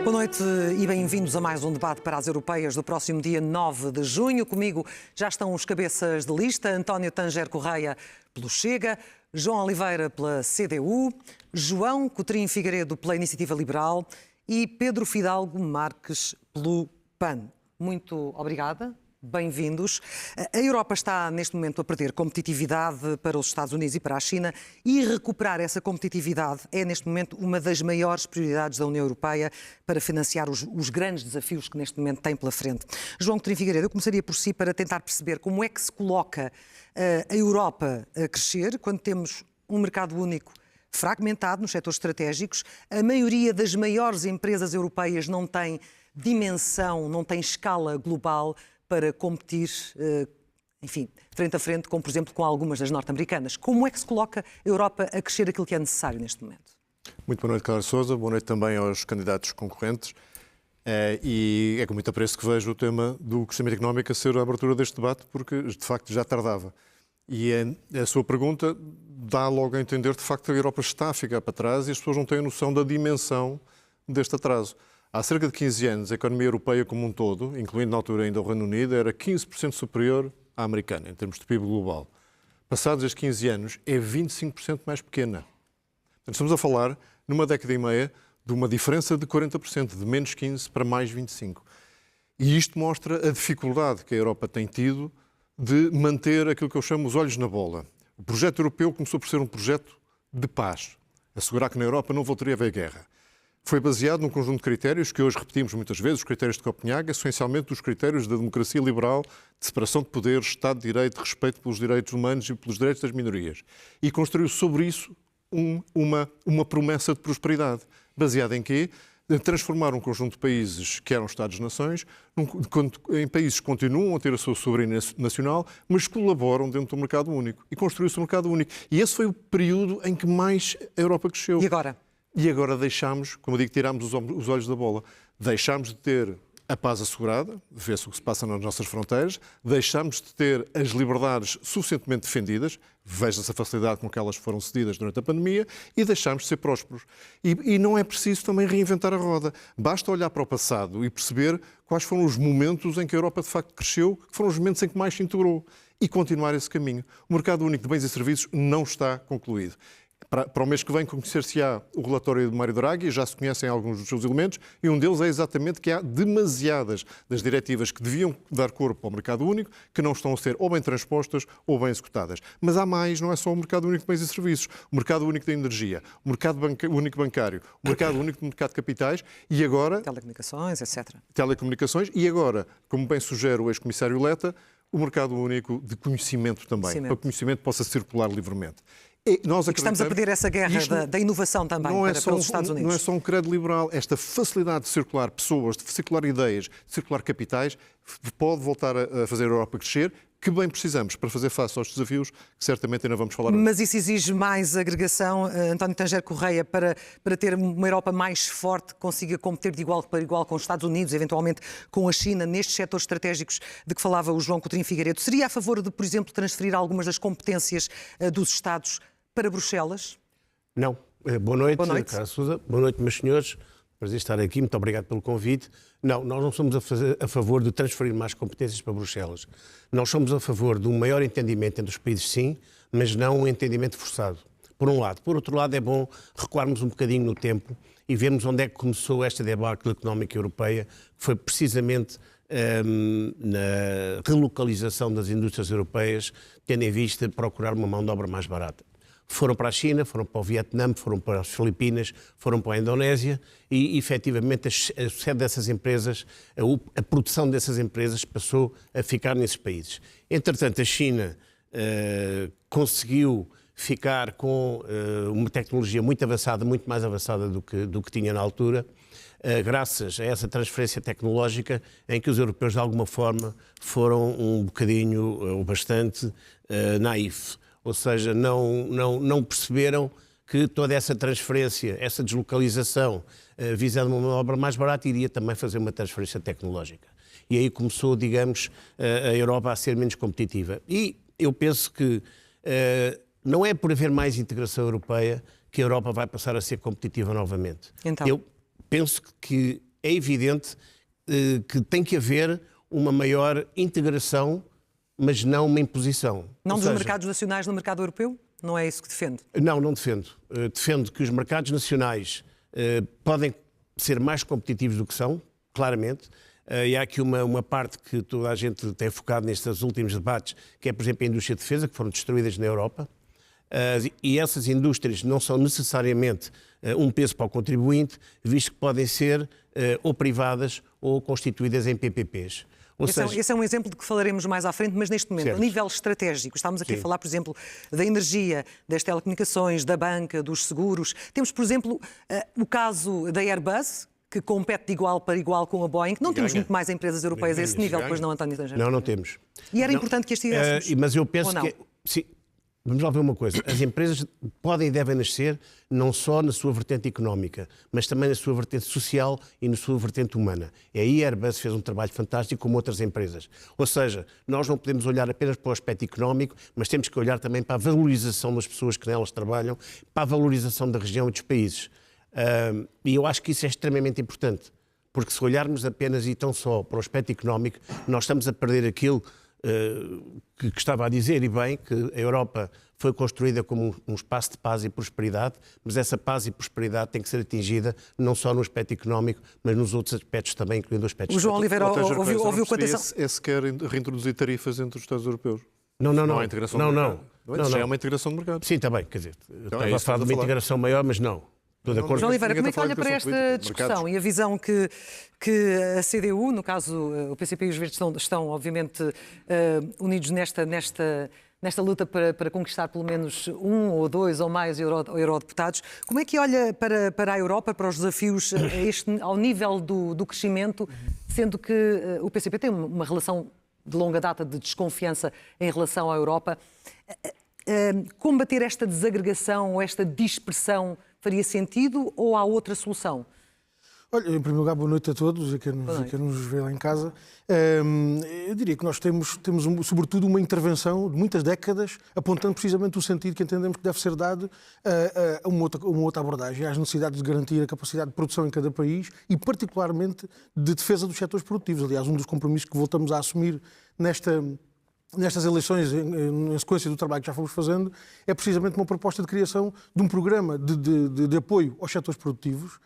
Boa noite e bem-vindos a mais um debate para as europeias do próximo dia 9 de junho. Comigo já estão os cabeças de lista: António Tanger Correia pelo Chega, João Oliveira pela CDU, João Coutinho Figueiredo pela Iniciativa Liberal e Pedro Fidalgo Marques pelo PAN. Muito obrigada. Bem-vindos. A Europa está, neste momento, a perder competitividade para os Estados Unidos e para a China, e recuperar essa competitividade é, neste momento, uma das maiores prioridades da União Europeia para financiar os grandes desafios que, neste momento, tem pela frente. João Coutinho Figueiredo, eu começaria por si para tentar perceber como é que se coloca a Europa a crescer quando temos um mercado único fragmentado nos setores estratégicos. A maioria das maiores empresas europeias não tem dimensão, não tem escala global para competir, enfim, frente a frente, como por exemplo com algumas das norte-americanas. Como é que se coloca a Europa a crescer aquilo que é necessário neste momento? Muito boa noite, Clara Sousa. Boa noite também aos candidatos concorrentes. E é com muito apreço que vejo o tema do crescimento económico a ser a abertura deste debate, porque de facto já tardava. E a sua pergunta dá logo a entender de facto que a Europa está a ficar para trás e as pessoas não têm a noção da dimensão deste atraso. Há cerca de 15 anos, a economia europeia como um todo, incluindo na altura ainda o Reino Unido, era 15% superior à americana, em termos de PIB global. Passados estes 15 anos, é 25% mais pequena. Portanto, estamos a falar, numa década e meia, de uma diferença de 40%, de menos 15% para mais 25%. E isto mostra a dificuldade que a Europa tem tido de manter aquilo que eu chamo os olhos na bola. O projeto europeu começou por ser um projeto de paz. Assegurar que na Europa não voltaria a haver guerra. Foi baseado num conjunto de critérios que hoje repetimos muitas vezes, os critérios de Copenhague, essencialmente os critérios da democracia liberal, de separação de poderes, Estado de Direito, respeito pelos direitos humanos e pelos direitos das minorias. E construiu sobre isso uma promessa de prosperidade. Baseada em quê? Transformar um conjunto de países que eram Estados-nações em países que continuam a ter a sua soberania nacional, mas colaboram dentro do mercado único. E construiu-se um mercado único. E esse foi o período em que mais a Europa cresceu. E agora? E agora deixámos, como eu digo, tiramos os olhos da bola. Deixámos de ter a paz assegurada, vê-se o que se passa nas nossas fronteiras, deixámos de ter as liberdades suficientemente defendidas, veja-se a facilidade com que elas foram cedidas durante a pandemia, e deixámos de ser prósperos. E não é preciso também reinventar a roda. Basta olhar para o passado e perceber quais foram os momentos em que a Europa de facto cresceu, que foram os momentos em que mais se integrou, e continuar esse caminho. O mercado único de bens e serviços não está concluído. Para o mês que vem conhecer-se-á o relatório de Mário Draghi, já se conhecem alguns dos seus elementos, e um deles é exatamente que há demasiadas das diretivas que deviam dar corpo ao mercado único, que não estão a ser ou bem transpostas ou bem executadas. Mas há mais, não é só o mercado único de bens e serviços, o mercado único da energia, o mercado único bancário, o mercado único do mercado de capitais e agora... Telecomunicações, etc. Telecomunicações e agora, como bem sugere o ex-comissário Letta, o mercado único de conhecimento também, para que o conhecimento possa circular livremente. Estamos a pedir essa guerra da inovação também para os Estados Unidos. Não é só um credo liberal. Esta facilidade de circular pessoas, de circular ideias, de circular capitais, pode voltar a fazer a Europa crescer, que bem precisamos para fazer face aos desafios que certamente ainda vamos falar. Mas isso exige mais agregação, António Tanger Correia, para ter uma Europa mais forte, que consiga competir de igual para igual com os Estados Unidos, eventualmente com a China, nestes setores estratégicos de que falava o João Coutinho Figueiredo. Seria a favor de, por exemplo, transferir algumas das competências dos Estados para Bruxelas? Não. Boa noite, Cara Sousa. Boa noite, meus senhores. Prazer estar aqui. Muito obrigado pelo convite. Não, nós não somos a favor de transferir mais competências para Bruxelas. Nós somos a favor de um maior entendimento entre os países, sim, mas não um entendimento forçado. Por um lado. Por outro lado, é bom recuarmos um bocadinho no tempo e vermos onde é que começou esta debacle económica europeia, que foi precisamente na relocalização das indústrias europeias, tendo em vista procurar uma mão de obra mais barata. Foram para a China, foram para o Vietnã, foram para as Filipinas, foram para a Indonésia e, efetivamente, a sede dessas empresas, a produção dessas empresas passou a ficar nesses países. Entretanto, a China conseguiu ficar com uma tecnologia muito avançada, muito mais avançada do que tinha na altura, graças a essa transferência tecnológica em que os europeus, de alguma forma, foram um bocadinho ou bastante naif. Ou seja, não perceberam que toda essa transferência, essa deslocalização visando uma obra mais barata, iria também fazer uma transferência tecnológica. E aí começou, digamos, a Europa a ser menos competitiva. E eu penso que não é por haver mais integração europeia que a Europa vai passar a ser competitiva novamente. Então? Eu penso que é evidente que tem que haver uma maior integração, mas não uma imposição. Não Ou dos seja, mercados nacionais no mercado europeu? Não é isso que defende? Não defendo. Defendo que os mercados nacionais podem ser mais competitivos do que são, claramente. E há aqui uma parte que toda a gente tem focado nestes últimos debates, que é, por exemplo, a indústria de defesa, que foram destruídas na Europa. E essas indústrias não são necessariamente um peso para o contribuinte, visto que podem ser ou privadas ou constituídas em PPPs. Esse é um exemplo de que falaremos mais à frente, mas neste momento, certo. a nível estratégico, estamos aqui a falar, por exemplo, da energia, das telecomunicações, da banca, dos seguros. Temos, por exemplo, o caso da Airbus, que compete de igual para igual com a Boeing. Não temos muito mais empresas europeias a esse nível, pois não, António Tangente? Não temos. E era importante que as tivéssemos? Mas eu penso ou não? que... Sim, vamos lá ver uma coisa. As empresas podem e devem nascer não só na sua vertente económica, mas também na sua vertente social e na sua vertente humana. E aí a Airbus fez um trabalho fantástico como outras empresas. Ou seja, nós não podemos olhar apenas para o aspecto económico, mas temos que olhar também para a valorização das pessoas que nelas trabalham, para a valorização da região e dos países. E eu acho que isso é extremamente importante, porque se olharmos apenas e tão só para o aspecto económico, nós estamos a perder aquilo que estava a dizer, e bem, que a Europa foi construída como um espaço de paz e prosperidade, mas essa paz e prosperidade tem que ser atingida não só no aspecto económico, mas nos outros aspectos também, incluindo o aspecto O João Oliveira ouviu com atenção. É sequer reintroduzir tarifas entre os Estados europeus. Não há integração de mercado. Já é uma integração de mercado. Sim, está bem, quer dizer, Então, estava a falar de uma integração maior, mas não. Estou de acordo. João Oliveira, como é Ninguém que está a olha falar para de esta integração discussão política, e a visão que a CDU, no caso o PCP e os Verdes, estão obviamente unidos nesta luta para conquistar pelo menos 1 ou 2 ou mais eurodeputados. Como é que olha para a Europa, para os desafios ao nível do crescimento, sendo que o PCP tem uma relação de longa data de desconfiança em relação à Europa? Combater esta desagregação ou esta dispersão faria sentido ou há outra solução? Olha, em primeiro lugar, boa noite a todos, a quem nos vê lá em casa. Eu diria que nós temos sobretudo, uma intervenção de muitas décadas, apontando precisamente o sentido que entendemos que deve ser dado a uma outra abordagem, às necessidades de garantir a capacidade de produção em cada país e, particularmente, de defesa dos setores produtivos. Aliás, um dos compromissos que voltamos a assumir nestas eleições, em sequência do trabalho que já fomos fazendo, é precisamente uma proposta de criação de um programa de apoio aos setores produtivos.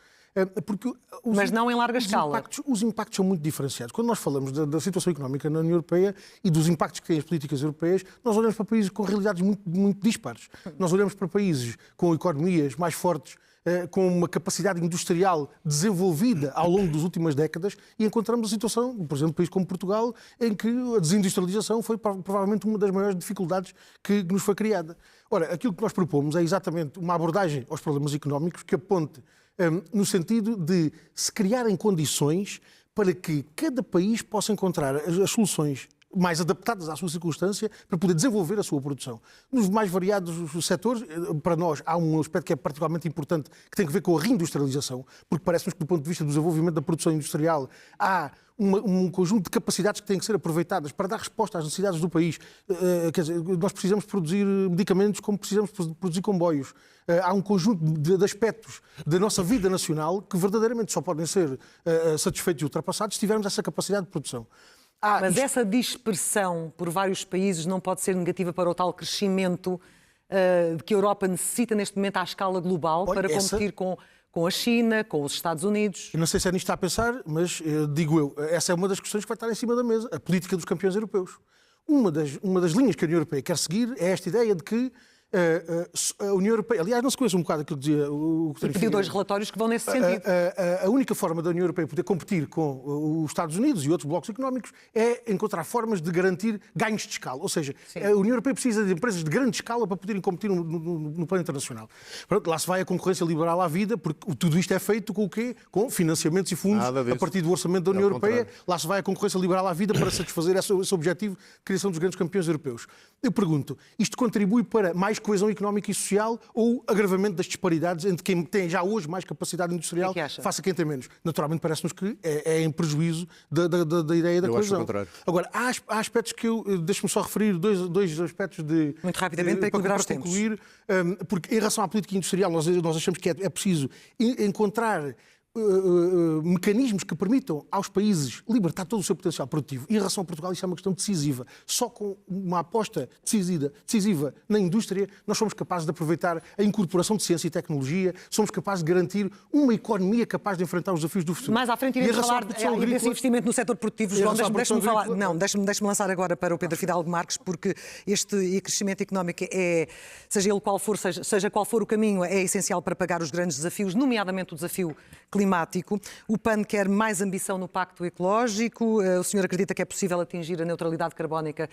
Porque mas não em larga escala. Os impactos são muito diferenciados. Quando nós falamos da situação económica na União Europeia e dos impactos que têm as políticas europeias, nós olhamos para países com realidades muito, muito dispares. Nós olhamos para países com economias mais fortes, com uma capacidade industrial desenvolvida ao longo das últimas décadas e encontramos a situação, por exemplo, um país como Portugal, em que a desindustrialização foi provavelmente uma das maiores dificuldades que nos foi criada. Ora, aquilo que nós propomos é exatamente uma abordagem aos problemas económicos que aponte no sentido de se criarem condições para que cada país possa encontrar as soluções mais adaptadas à sua circunstância para poder desenvolver a sua produção. Nos mais variados setores, para nós, há um aspecto que é particularmente importante, que tem a ver com a reindustrialização, porque parece-nos que, do ponto de vista do desenvolvimento da produção industrial, há um conjunto de capacidades que têm que ser aproveitadas para dar resposta às necessidades do país. Quer dizer, nós precisamos produzir medicamentos como precisamos produzir comboios. Há um conjunto de aspectos da nossa vida nacional que verdadeiramente só podem ser satisfeitos e ultrapassados se tivermos essa capacidade de produção. Mas essa dispersão por vários países não pode ser negativa para o tal crescimento que a Europa necessita neste momento à escala global para competir com a China, com os Estados Unidos? Eu não sei se é nisto que está a pensar, mas digo eu, essa é uma das questões que vai estar em cima da mesa, a política dos campeões europeus. Uma das linhas que a União Europeia quer seguir é esta ideia de que a União Europeia, aliás, não se conhece um bocado aquilo que dizia o E pediu 2 relatórios que vão nesse sentido. A única forma da União Europeia poder competir com os Estados Unidos e outros blocos económicos é encontrar formas de garantir ganhos de escala. Ou seja, a União Europeia precisa de empresas de grande escala para poderem competir no plano internacional. Pronto, lá se vai a concorrência liberal à vida, porque tudo isto é feito com o quê? Com financiamentos e fundos a partir do orçamento da União Europeia. Lá se vai a concorrência liberal à vida para satisfazer esse objetivo de criação dos grandes campeões europeus. Eu pergunto, isto contribui para mais coesão económica e social ou agravamento das disparidades entre quem tem já hoje mais capacidade industrial face a quem tem menos? Naturalmente parece-nos que é em prejuízo da ideia da coesão. Agora, há aspectos que deixe-me só referir dois aspectos de... Muito rapidamente para equilibrar os concluir, porque em relação à política industrial nós achamos que é preciso encontrar mecanismos que permitam aos países libertar todo o seu potencial produtivo. E em relação a Portugal, isso é uma questão decisiva. Só com uma aposta decisiva na indústria, nós somos capazes de aproveitar a incorporação de ciência e tecnologia, somos capazes de garantir uma economia capaz de enfrentar os desafios do futuro. Mais à frente iremos falar desse investimento no setor produtivo. João, deixe-me falar. Não, deixe-me lançar agora para o Pedro Fidalgo Marques, porque este crescimento económico seja ele qual for, seja qual for o caminho, é essencial para pagar os grandes desafios, nomeadamente o desafio climático. O PAN quer mais ambição no Pacto Ecológico. O senhor acredita que é possível atingir a neutralidade carbónica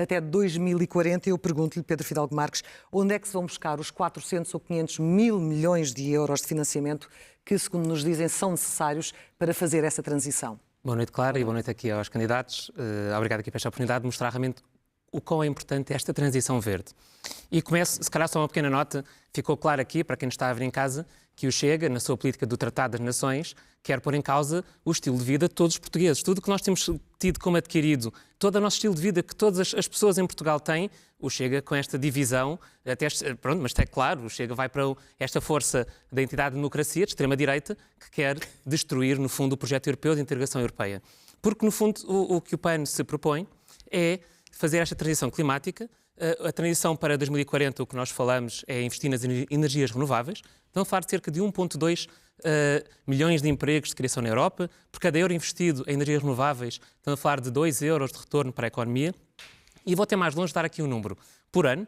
até 2040? Eu pergunto-lhe, Pedro Fidalgo Marques, onde é que se vão buscar os 400 ou 500 mil milhões de euros de financiamento que, segundo nos dizem, são necessários para fazer essa transição? Boa noite, Clara, e boa noite aqui aos candidatos. Obrigado aqui por esta oportunidade de mostrar realmente o quão é importante esta transição verde. E começo, se calhar só uma pequena nota, ficou claro aqui, para quem nos está a ver em casa, que o Chega, na sua política do Tratado das Nações, quer pôr em causa o estilo de vida de todos os portugueses. Tudo o que nós temos tido como adquirido, todo o nosso estilo de vida que todas as pessoas em Portugal têm, o Chega com esta divisão, pronto, mas é claro, o Chega vai para esta força da entidade de democracia, de extrema-direita, que quer destruir, no fundo, o projeto europeu de integração europeia. Porque, no fundo, o que o PAN se propõe é fazer esta transição climática. A transição para 2040, o que nós falamos é investir nas energias renováveis. Estão a falar de cerca de 1,2 milhões de empregos de criação na Europa. Por cada euro investido em energias renováveis, estão a falar de 2 euros de retorno para a economia. E vou até mais longe dar aqui um número. Por ano,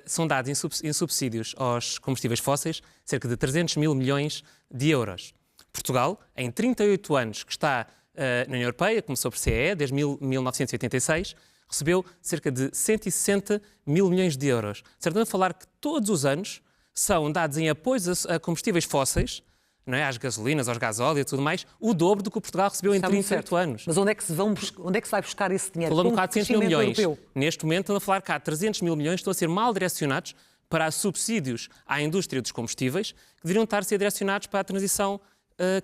são dados em subsídios aos combustíveis fósseis cerca de 300 mil milhões de euros. Portugal, em 38 anos que está na União Europeia, começou por CEE, desde 1986, recebeu cerca de 160 mil milhões de euros. Estamos a falar que todos os anos são dados em apoio a combustíveis fósseis, não é? Às gasolinas, aos gasóleos e tudo mais, o dobro do que o Portugal recebeu em 38 anos. Mas onde é que se vai buscar esse dinheiro? Falou um bocado de 400 mil milhões. Europeu. Neste momento estão a falar que há 300 mil milhões estão a ser mal direcionados para subsídios à indústria dos combustíveis, que deveriam estar a ser direcionados para a transição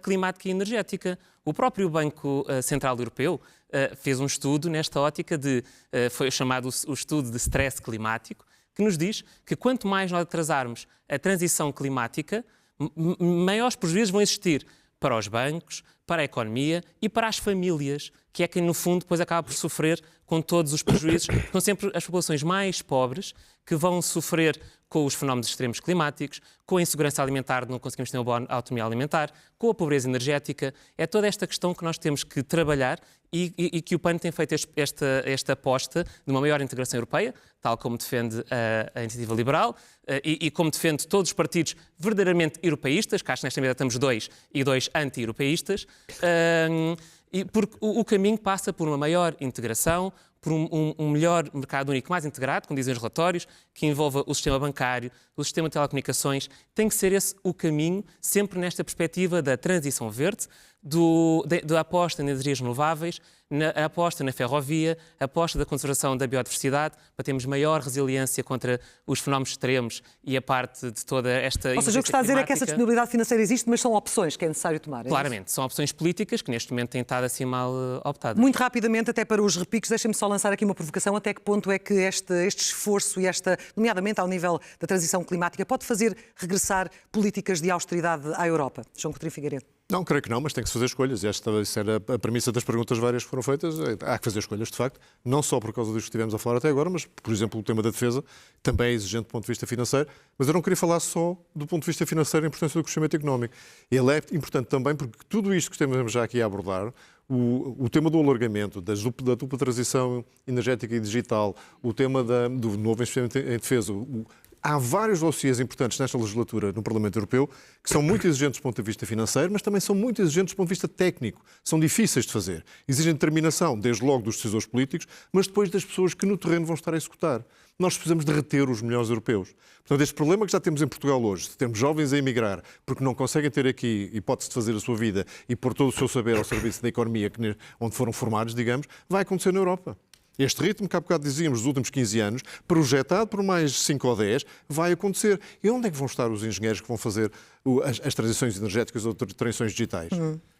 climática e energética. O próprio Banco Central Europeu fez um estudo nesta ótica foi chamado o estudo de stress climático, que nos diz que quanto mais nós atrasarmos a transição climática, maiores prejuízos vão existir para os bancos, para a economia e para as famílias, que é quem, no fundo, depois acaba por sofrer com todos os prejuízos. São sempre as populações mais pobres que vão sofrer com os fenómenos extremos climáticos, com a insegurança alimentar de não conseguirmos ter uma boa autonomia alimentar, com a pobreza energética. É toda esta questão que nós temos que trabalhar e que o PAN tem feito esta aposta de uma maior integração europeia, tal como defende a Iniciativa Liberal e como defende todos os partidos verdadeiramente europeístas, que acho que nesta medida estamos dois anti-europeístas, porque o caminho passa por uma maior integração, por um melhor mercado único mais integrado, como dizem os relatórios, que envolva o sistema bancário, o sistema de telecomunicações. Tem que ser esse o caminho, sempre nesta perspectiva da transição verde, da aposta em energias renováveis, a aposta na ferrovia, a aposta da conservação da biodiversidade, para termos maior resiliência contra os fenómenos extremos e a parte de toda esta... Ou seja, o que está a dizer é que essa disponibilidade financeira existe, mas são opções que é necessário tomar. Claramente, são opções políticas que neste momento têm estado assim mal optadas. Muito rapidamente, até para os repiques, deixem-me só lançar aqui uma provocação. Até que ponto é que este esforço e nomeadamente ao nível da transição climática, pode fazer regressar políticas de austeridade à Europa? João Coutinho Figueiredo. Não, creio que não, mas tem que se fazer escolhas. Essa era a premissa das perguntas várias que foram feitas. Há que fazer escolhas, de facto, não só por causa disto que estivemos a falar até agora, mas, por exemplo, o tema da defesa também é exigente do ponto de vista financeiro. Mas eu não queria falar só do ponto de vista financeiro a importância do crescimento económico. Ele é importante também porque tudo isto que estamos já aqui a abordar, o tema do alargamento, da dupla transição energética e digital, o tema do novo investimento em defesa, há vários dossiês importantes nesta legislatura no Parlamento Europeu que são muito exigentes do ponto de vista financeiro, mas também são muito exigentes do ponto de vista técnico. São difíceis de fazer. Exigem determinação, desde logo dos decisores políticos, mas depois das pessoas que no terreno vão estar a executar. Nós precisamos de reter os melhores europeus. Portanto, este problema que já temos em Portugal hoje, de termos jovens a emigrar porque não conseguem ter aqui hipótese de fazer a sua vida e pôr todo o seu saber ao serviço da economia onde foram formados, digamos, vai acontecer na Europa. Este ritmo que há bocado dizíamos dos últimos 15 anos, projetado por mais 5 ou 10, vai acontecer. E onde é que vão estar os engenheiros que vão fazer as transições energéticas ou transições digitais.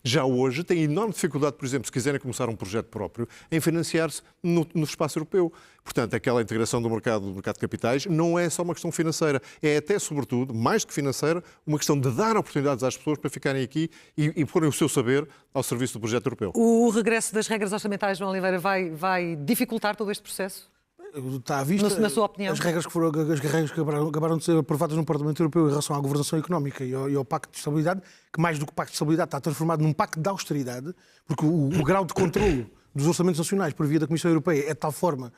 Já hoje têm enorme dificuldade, por exemplo, se quiserem começar um projeto próprio, em financiar-se no espaço europeu. Portanto, aquela integração do mercado de capitais não é só uma questão financeira, é até, sobretudo, mais do que financeira, uma questão de dar oportunidades às pessoas para ficarem aqui e porem o seu saber ao serviço do projeto europeu. O regresso das regras orçamentais, João Oliveira, vai dificultar todo este processo? Está à vista, Na sua opinião? as regras que acabaram de ser aprovadas no Parlamento Europeu em relação à governação económica e ao Pacto de Estabilidade, que mais do que Pacto de Estabilidade está transformado num Pacto de Austeridade, porque o grau de controlo dos orçamentos nacionais por via da Comissão Europeia é de tal forma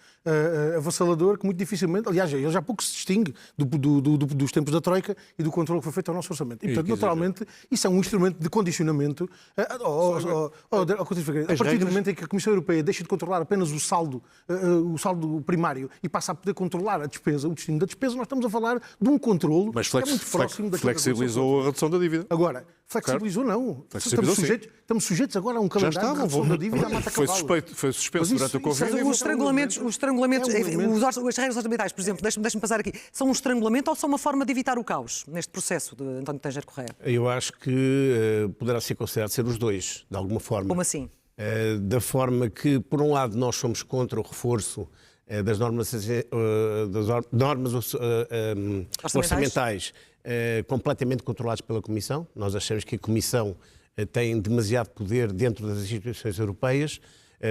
avassalador que muito dificilmente, aliás, ele já pouco se distingue dos tempos da Troika e do controle que foi feito ao nosso orçamento. E, portanto, naturalmente, isso é um instrumento de condicionamento a partir do momento em que a Comissão Europeia deixa de controlar apenas o saldo primário e passa a poder controlar a despesa, o destino da despesa, nós estamos a falar de um controle Mas que é muito próximo daquilo que flexibilizou a redução da dívida. Agora, flexibilizou não. Estamos sujeitos agora a um calendário de redução da dívida à mata cavalo. Foi suspenso durante o Covid. Os estrangulamentos, as regras orçamentais, por exemplo, deixe-me passar aqui, são um estrangulamento ou são uma forma de evitar o caos neste processo de António Tanger Correia? Eu acho que poderá ser considerado ser os dois, de alguma forma. Como assim? Da forma que, por um lado, nós somos contra o reforço das normas orçamentais completamente controladas pela Comissão. Nós achamos que a Comissão tem demasiado poder dentro das instituições europeias.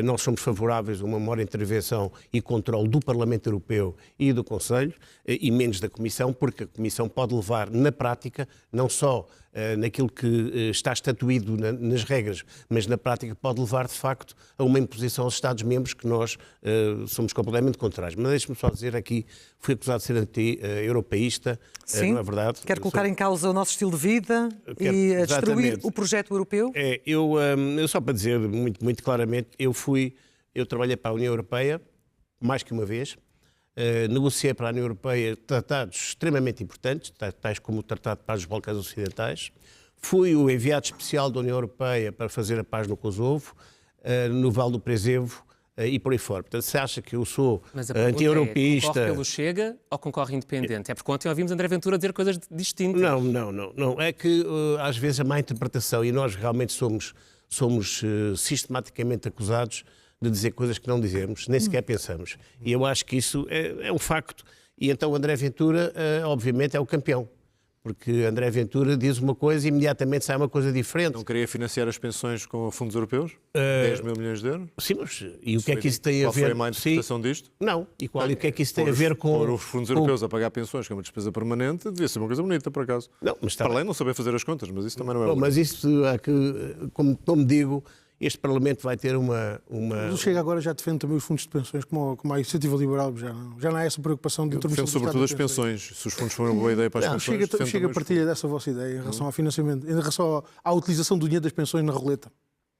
Nós somos favoráveis a uma maior intervenção e controle do Parlamento Europeu e do Conselho, e menos da Comissão, porque a Comissão pode levar na prática, não só naquilo que está estatuído nas regras, mas na prática pode levar, de facto, a uma imposição aos Estados-membros que nós somos completamente contrários. Mas deixe-me só dizer aqui, fui acusado de ser anti-europeísta, não é verdade? Quer colocar em causa o nosso estilo de vida e destruir o projeto europeu? Eu só para dizer muito claramente, eu trabalhei para a União Europeia mais que uma vez, negociei para a União Europeia tratados extremamente importantes, tais como o Tratado de Paz dos Balcãs Ocidentais. Fui o enviado especial da União Europeia para fazer a paz no Kosovo, no Vale do Presevo e por aí fora. Portanto, se acha que eu sou anti-europeísta... Concorre pelo Chega ou concorre independente? É porque ontem ouvimos André Ventura dizer coisas distintas. Não. É que às vezes a má interpretação, e nós realmente somos sistematicamente acusados de dizer coisas que não dizemos, nem sequer pensamos. E eu acho que isso é um facto. E então André Ventura, obviamente, é o campeão. Porque André Ventura diz uma coisa e imediatamente sai uma coisa diferente. Não queria financiar as pensões com fundos europeus? 10 mil milhões de euros? Sim, mas e o que é que isso tem a ver... Qual foi a má interpretação disto? Não. E o que é que isso tem a ver com... Os fundos europeus a pagar pensões, que é uma despesa permanente, devia ser uma coisa bonita, por acaso. Não, mas para além de não saber fazer as contas, mas isso também não é bom. Mas isso, como digo, este Parlamento vai ter uma... O Chega agora já defende também os fundos de pensões, como a iniciativa liberal, já não há essa preocupação de... Defende sobretudo as pensões. Se os fundos forem uma boa ideia para as pensões... Chega a partilha dessa vossa ideia em relação ao financiamento, em relação à utilização do dinheiro das pensões na roleta.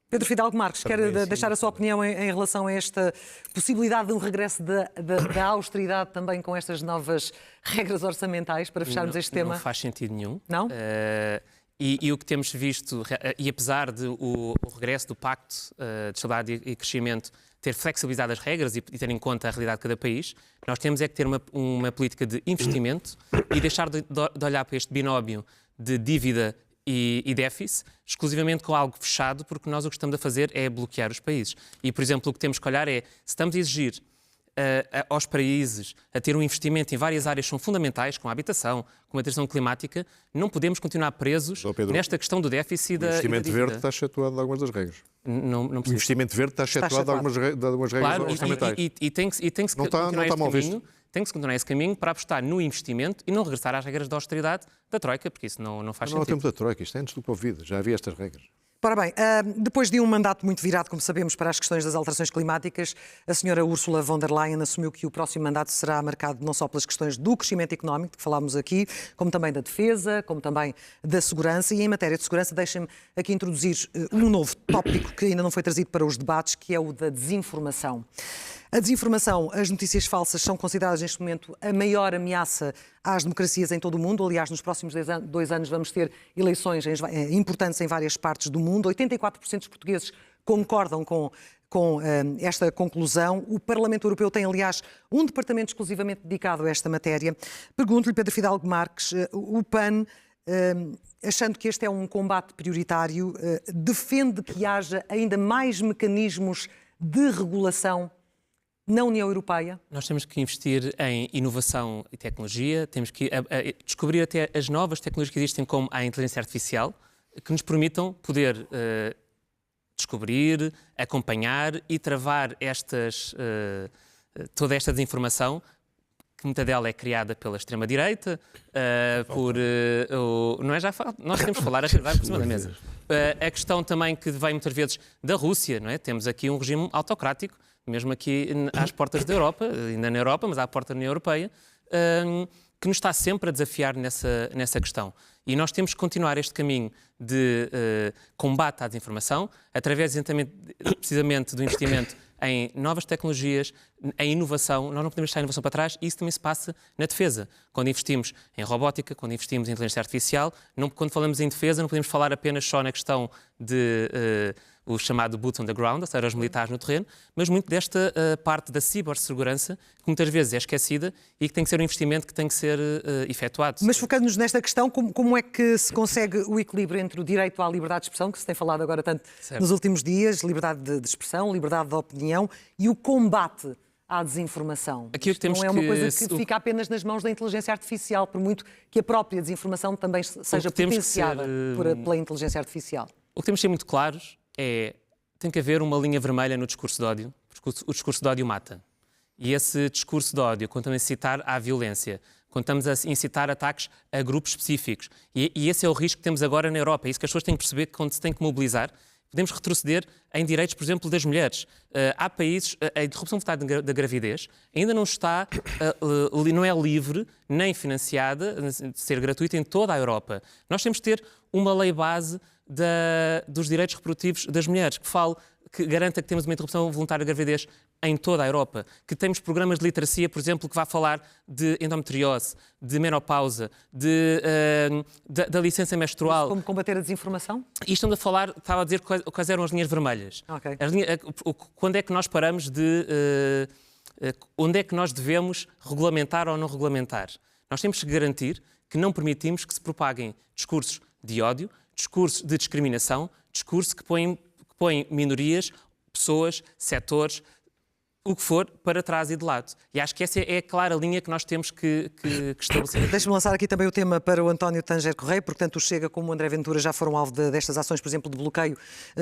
Pedro Fidalgo Marques, quer deixar a sua opinião em relação a esta possibilidade de um regresso da austeridade também com estas novas regras orçamentais para fecharmos este tema? Não faz sentido nenhum. Não? E o que temos visto, e apesar de o regresso do Pacto de Estabilidade e Crescimento ter flexibilizado as regras e ter em conta a realidade de cada país, nós temos é que ter uma política de investimento e deixar de olhar para este binómio de dívida e déficit exclusivamente com algo fechado, porque nós o que estamos a fazer é bloquear os países. E, por exemplo, o que temos que olhar é, se estamos a exigir aos países a ter um investimento em várias áreas que são fundamentais, como a habitação, como a transição climática, não podemos continuar presos nesta questão do déficit e da dívida. O investimento verde está excetuado de algumas das regras. O investimento verde está excetuado de algumas regras orçamentais. E tem que se continuar esse caminho. Tem que se continuar esse caminho para apostar no investimento e não regressar às regras da austeridade da Troika, porque isso não faz sentido. Não há tempo da Troika, isto é antes do Covid, já havia estas regras. Ora bem, depois de um mandato muito virado, como sabemos, para as questões das alterações climáticas, a senhora Ursula von der Leyen assumiu que o próximo mandato será marcado não só pelas questões do crescimento económico, de que falámos aqui, como também da defesa, como também da segurança. E em matéria de segurança, deixem-me aqui introduzir um novo tópico que ainda não foi trazido para os debates, que é o da desinformação. A desinformação, as notícias falsas são consideradas neste momento a maior ameaça às democracias em todo o mundo. Aliás, nos próximos 2 anos vamos ter eleições importantes em várias partes do mundo. 84% dos portugueses concordam com esta conclusão. O Parlamento Europeu tem, aliás, um departamento exclusivamente dedicado a esta matéria. Pergunto-lhe, Pedro Fidalgo Marques, o PAN achando que este é um combate prioritário, defende que haja ainda mais mecanismos de regulação na União Europeia? Nós temos que investir em inovação e tecnologia, temos que descobrir até as novas tecnologias que existem, como a inteligência artificial, que nos permitam poder descobrir, acompanhar e travar toda esta desinformação, que muita dela é criada pela extrema-direita, não é já nós temos que falar a verdade por cima da mesa. A questão também que vem muitas vezes da Rússia, não é? Temos aqui um regime autocrático, mesmo aqui às portas da Europa, ainda na Europa, mas à porta da União Europeia, que nos está sempre a desafiar nessa questão. E nós temos que continuar este caminho de combate à desinformação, através precisamente do investimento em novas tecnologias, em inovação. Nós não podemos deixar a inovação para trás, e isso também se passa na defesa. Quando investimos em robótica, quando investimos em inteligência artificial, quando falamos em defesa, não podemos falar apenas só na questão de o chamado boots on the ground, ou seja, os militares no terreno, mas muito desta parte da cibersegurança, que muitas vezes é esquecida e que tem que ser um investimento que tem que ser efetuado. Mas focando-nos nesta questão, como é que se consegue o equilíbrio entre o direito à liberdade de expressão, que se tem falado agora tanto nos últimos dias, liberdade de expressão, liberdade de opinião, e o combate à desinformação? Não é uma coisa que fica apenas nas mãos da inteligência artificial, por muito que a própria desinformação também seja potenciada pela inteligência artificial. O que temos de ser muito claros tem que haver uma linha vermelha no discurso de ódio, porque o discurso de ódio mata. E esse discurso de ódio, quando estamos a incitar à violência, quando estamos a incitar ataques a grupos específicos, e esse é o risco que temos agora na Europa. É isso que as pessoas têm que perceber, que quando se tem que mobilizar, podemos retroceder em direitos, por exemplo, das mulheres. Há países, a interrupção voluntária da gravidez ainda não está, não é livre nem financiada, de ser gratuita em toda a Europa. Nós temos de ter uma lei base dos direitos reprodutivos das mulheres, que garanta que temos uma interrupção voluntária da gravidez em toda a Europa, que temos programas de literacia, por exemplo, que vai falar de endometriose, de menopausa, da licença menstrual. Como combater a desinformação? E estamos a falar, estava a dizer quais eram as linhas vermelhas. Okay. Quando é que nós paramos onde é que nós devemos regulamentar ou não regulamentar? Nós temos que garantir que não permitimos que se propaguem discursos de ódio, discursos de discriminação, discursos que põem minorias, pessoas, setores, o que for, para trás e de lado. E acho que essa é a clara linha que nós temos que estabelecer. Deixe-me lançar aqui também o tema para o António Tanger Correia. Portanto, o Chega como o André Ventura já foram alvo destas ações, por exemplo, de bloqueio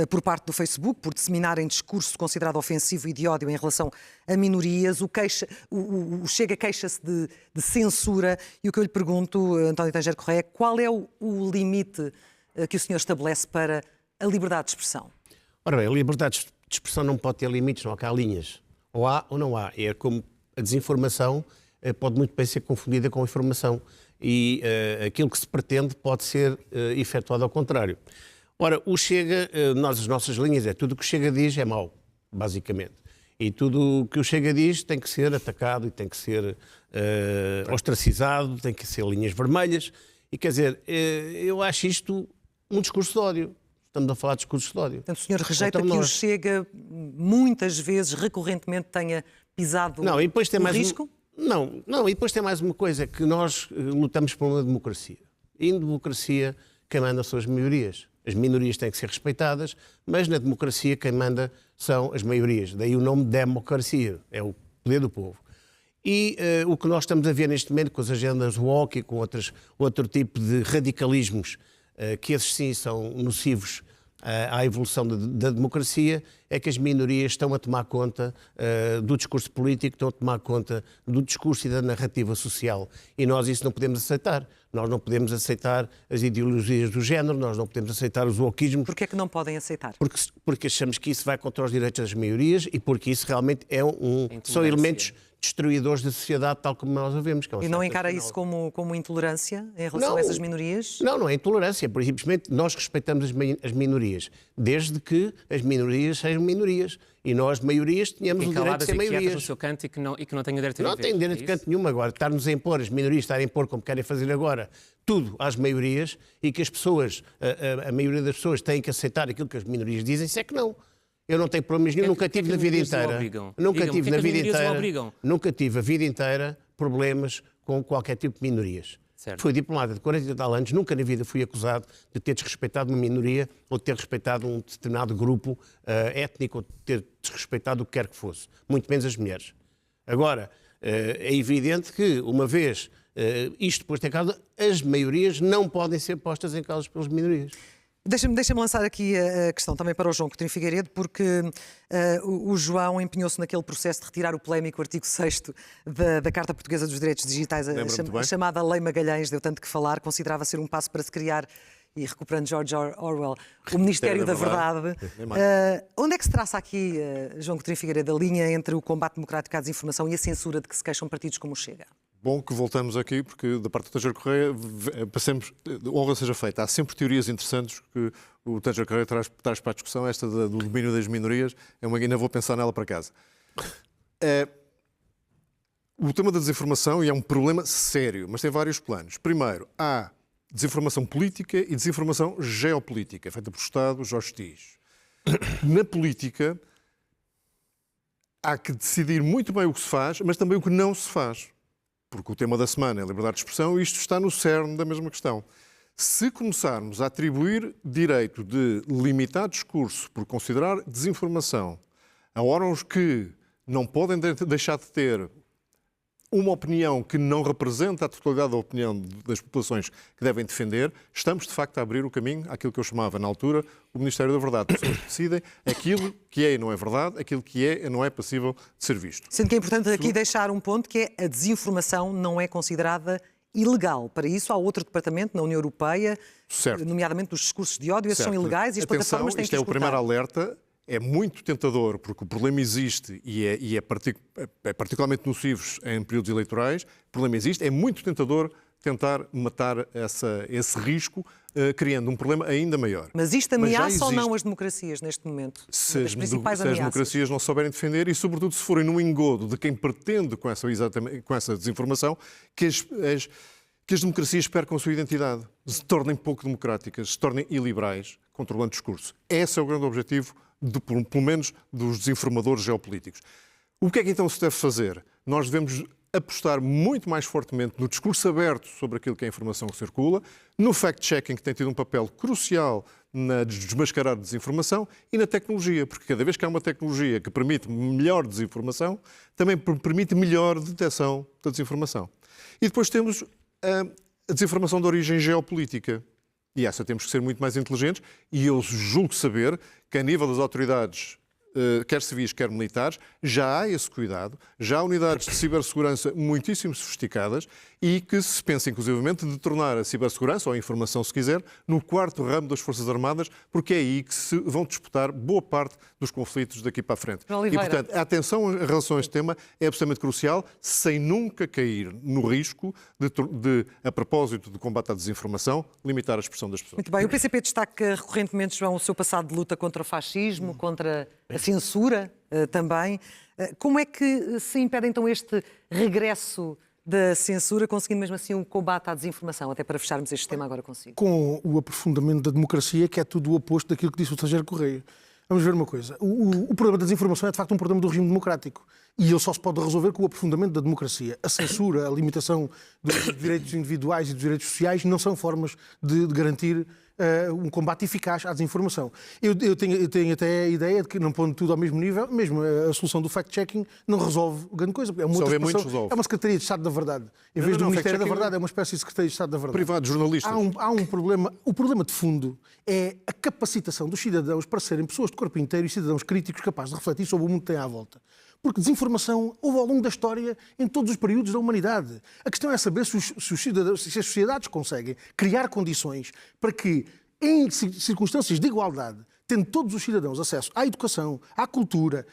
por parte do Facebook, por disseminarem discurso considerado ofensivo e de ódio em relação a minorias. O Chega queixa-se de censura. E o que eu lhe pergunto, António Tanger Correia, qual é o limite que o senhor estabelece para a liberdade de expressão? Ora bem, a liberdade de expressão não pode ter limites, não há cá linhas. Ou há ou não há. É como a desinformação pode muito bem ser confundida com informação. E aquilo que se pretende pode ser efetuado ao contrário. Ora, o Chega, as nossas linhas tudo o que o Chega diz é mau, basicamente. E tudo o que o Chega diz tem que ser atacado e tem que ser ostracizado, tem que ser linhas vermelhas. E quer dizer, eu acho isto um discurso de ódio. Estamos a falar de discursos de ódio. Portanto, o senhor rejeita que o Chega muitas vezes, recorrentemente, tenha pisado o risco? Não, e depois tem mais uma coisa, que nós lutamos por uma democracia. E em democracia, quem manda são as maiorias. As minorias têm que ser respeitadas, mas na democracia quem manda são as maiorias. Daí o nome democracia, é o poder do povo. E o que nós estamos a ver neste momento com as agendas woke e com outro tipo de radicalismos, que esses sim são nocivos à evolução da democracia, é que as minorias estão a tomar conta do discurso político, estão a tomar conta do discurso e da narrativa social. E nós isso não podemos aceitar. Nós não podemos aceitar as ideologias do género, nós não podemos aceitar os wokeismos. Porquê é que não podem aceitar? Porque achamos que isso vai contra os direitos das maiorias e porque isso realmente são elementos destruidores da sociedade, tal como nós a vemos. E não encara isso como intolerância em relação a essas minorias? Não é intolerância. Por simplesmente nós respeitamos as minorias, desde que as minorias sejam minorias. E nós, maiorias, tenhamos o direito de ser maiorias. No seu canto e que não tenham direito a não têm direito de canto nenhum agora. Estar-nos a impor, as minorias estarem a impor, como querem fazer agora, tudo às maiorias, e que as pessoas, a maioria das pessoas, têm que aceitar aquilo que as minorias dizem, isso é que não. Eu não tenho problemas nenhum, nunca tive na vida inteira. Nunca tive a vida inteira problemas com qualquer tipo de minorias. Certo. Fui diplomata de 40 e tal anos, nunca na vida fui acusado de ter desrespeitado uma minoria ou de ter respeitado um determinado grupo étnico ou de ter desrespeitado o que quer que fosse, muito menos as mulheres. Agora, é evidente que, uma vez isto posto em causa, as maiorias não podem ser postas em causa pelas minorias. Deixa-me lançar aqui a questão também para o João Coutinho Figueiredo, porque o João empenhou-se naquele processo de retirar o polémico artigo 6º da Carta Portuguesa dos Direitos Digitais, a chamada Lei Magalhães, deu tanto que falar, considerava ser um passo para se criar, e recuperando George Orwell, o Ministério da Verdade. Onde é que se traça aqui, João Coutinho Figueiredo, a linha entre o combate democrático à desinformação e a censura de que se queixam partidos como o Chega? Bom que voltamos aqui, porque da parte do Tânger Correia, passemos, honra seja feita. Há sempre teorias interessantes que o Tânger Correia traz para a discussão. Esta do domínio das minorias, ainda vou pensar nela para casa. O tema da desinformação é um problema sério, mas tem vários planos. Primeiro, há desinformação política e desinformação geopolítica, feita por Estados hostis. Na política, há que decidir muito bem o que se faz, mas também o que não se faz. Porque o tema da semana é a liberdade de expressão e isto está no cerne da mesma questão. Se começarmos a atribuir direito de limitar discurso por considerar desinformação a órgãos que não podem deixar de ter uma opinião que não representa a totalidade da opinião das populações que devem defender, estamos, de facto, a abrir o caminho àquilo que eu chamava, na altura, o Ministério da Verdade. Pessoas que decidem aquilo que é e não é verdade, aquilo que é e não é passível de ser visto. Sendo que é importante aqui deixar um ponto, que é a desinformação não é considerada ilegal. Para isso, há outro departamento na União Europeia, certo, nomeadamente dos discursos de ódio, esses são ilegais e as plataformas têm que isto é o primeiro alerta. É muito tentador, porque o problema existe e é particularmente nocivo em períodos eleitorais. O problema existe, é muito tentador tentar matar esse risco, criando um problema ainda maior. Mas isto ameaça ou não as democracias neste momento? Se as democracias não souberem defender e, sobretudo, se forem no engodo de quem pretende com essa desinformação, que as democracias percam a sua identidade, se tornem pouco democráticas, se tornem iliberais, controlando o discurso. Esse é o grande objetivo pelo menos dos desinformadores geopolíticos. O que é que então se deve fazer? Nós devemos apostar muito mais fortemente no discurso aberto sobre aquilo que é a informação que circula, no fact-checking, que tem tido um papel crucial na desmascarar a desinformação, e na tecnologia, porque cada vez que há uma tecnologia que permite melhor desinformação, também permite melhor detecção da desinformação. E depois temos a desinformação de origem geopolítica. E essa temos que ser muito mais inteligentes, e eu julgo saber que a nível das autoridades, quer civis, quer militares, já há esse cuidado, já há unidades de cibersegurança muitíssimo sofisticadas e que se pensa, inclusivamente, de tornar a cibersegurança, ou a informação, se quiser, no quarto ramo das Forças Armadas, porque é aí que se vão disputar boa parte dos conflitos daqui para a frente. E, portanto, a atenção em relação a este tema é absolutamente crucial, sem nunca cair no risco de, a propósito do combate à desinformação, limitar a expressão das pessoas. Muito bem. O PCP destaca recorrentemente, João, o seu passado de luta contra o fascismo, contra a censura também. Como é que se impede então este regresso da censura, conseguindo mesmo assim um combate à desinformação, até para fecharmos este tema agora consigo? Com o aprofundamento da democracia, que é tudo o oposto daquilo que disse o Tânger Correia. Vamos ver uma coisa. O problema da desinformação é, de facto, um problema do regime democrático. E ele só se pode resolver com o aprofundamento da democracia. A censura, a limitação dos direitos individuais e dos direitos sociais não são formas de garantir um combate eficaz à desinformação. Eu tenho até a ideia de que, não pondo tudo ao mesmo nível, mesmo a solução do fact-checking não resolve grande coisa. É uma Secretaria de Estado da Verdade. Em vez do Ministério da Verdade, é uma espécie de Secretaria de Estado da Verdade. Privado, jornalistas. Há um problema. O problema de fundo é a capacitação dos cidadãos para serem pessoas de corpo inteiro e cidadãos críticos capazes de refletir sobre o mundo que tem à volta. Porque desinformação houve ao longo da história em todos os períodos da humanidade. A questão é saber se as sociedades conseguem criar condições para que, em circunstâncias de igualdade, tendo todos os cidadãos acesso à educação, à cultura,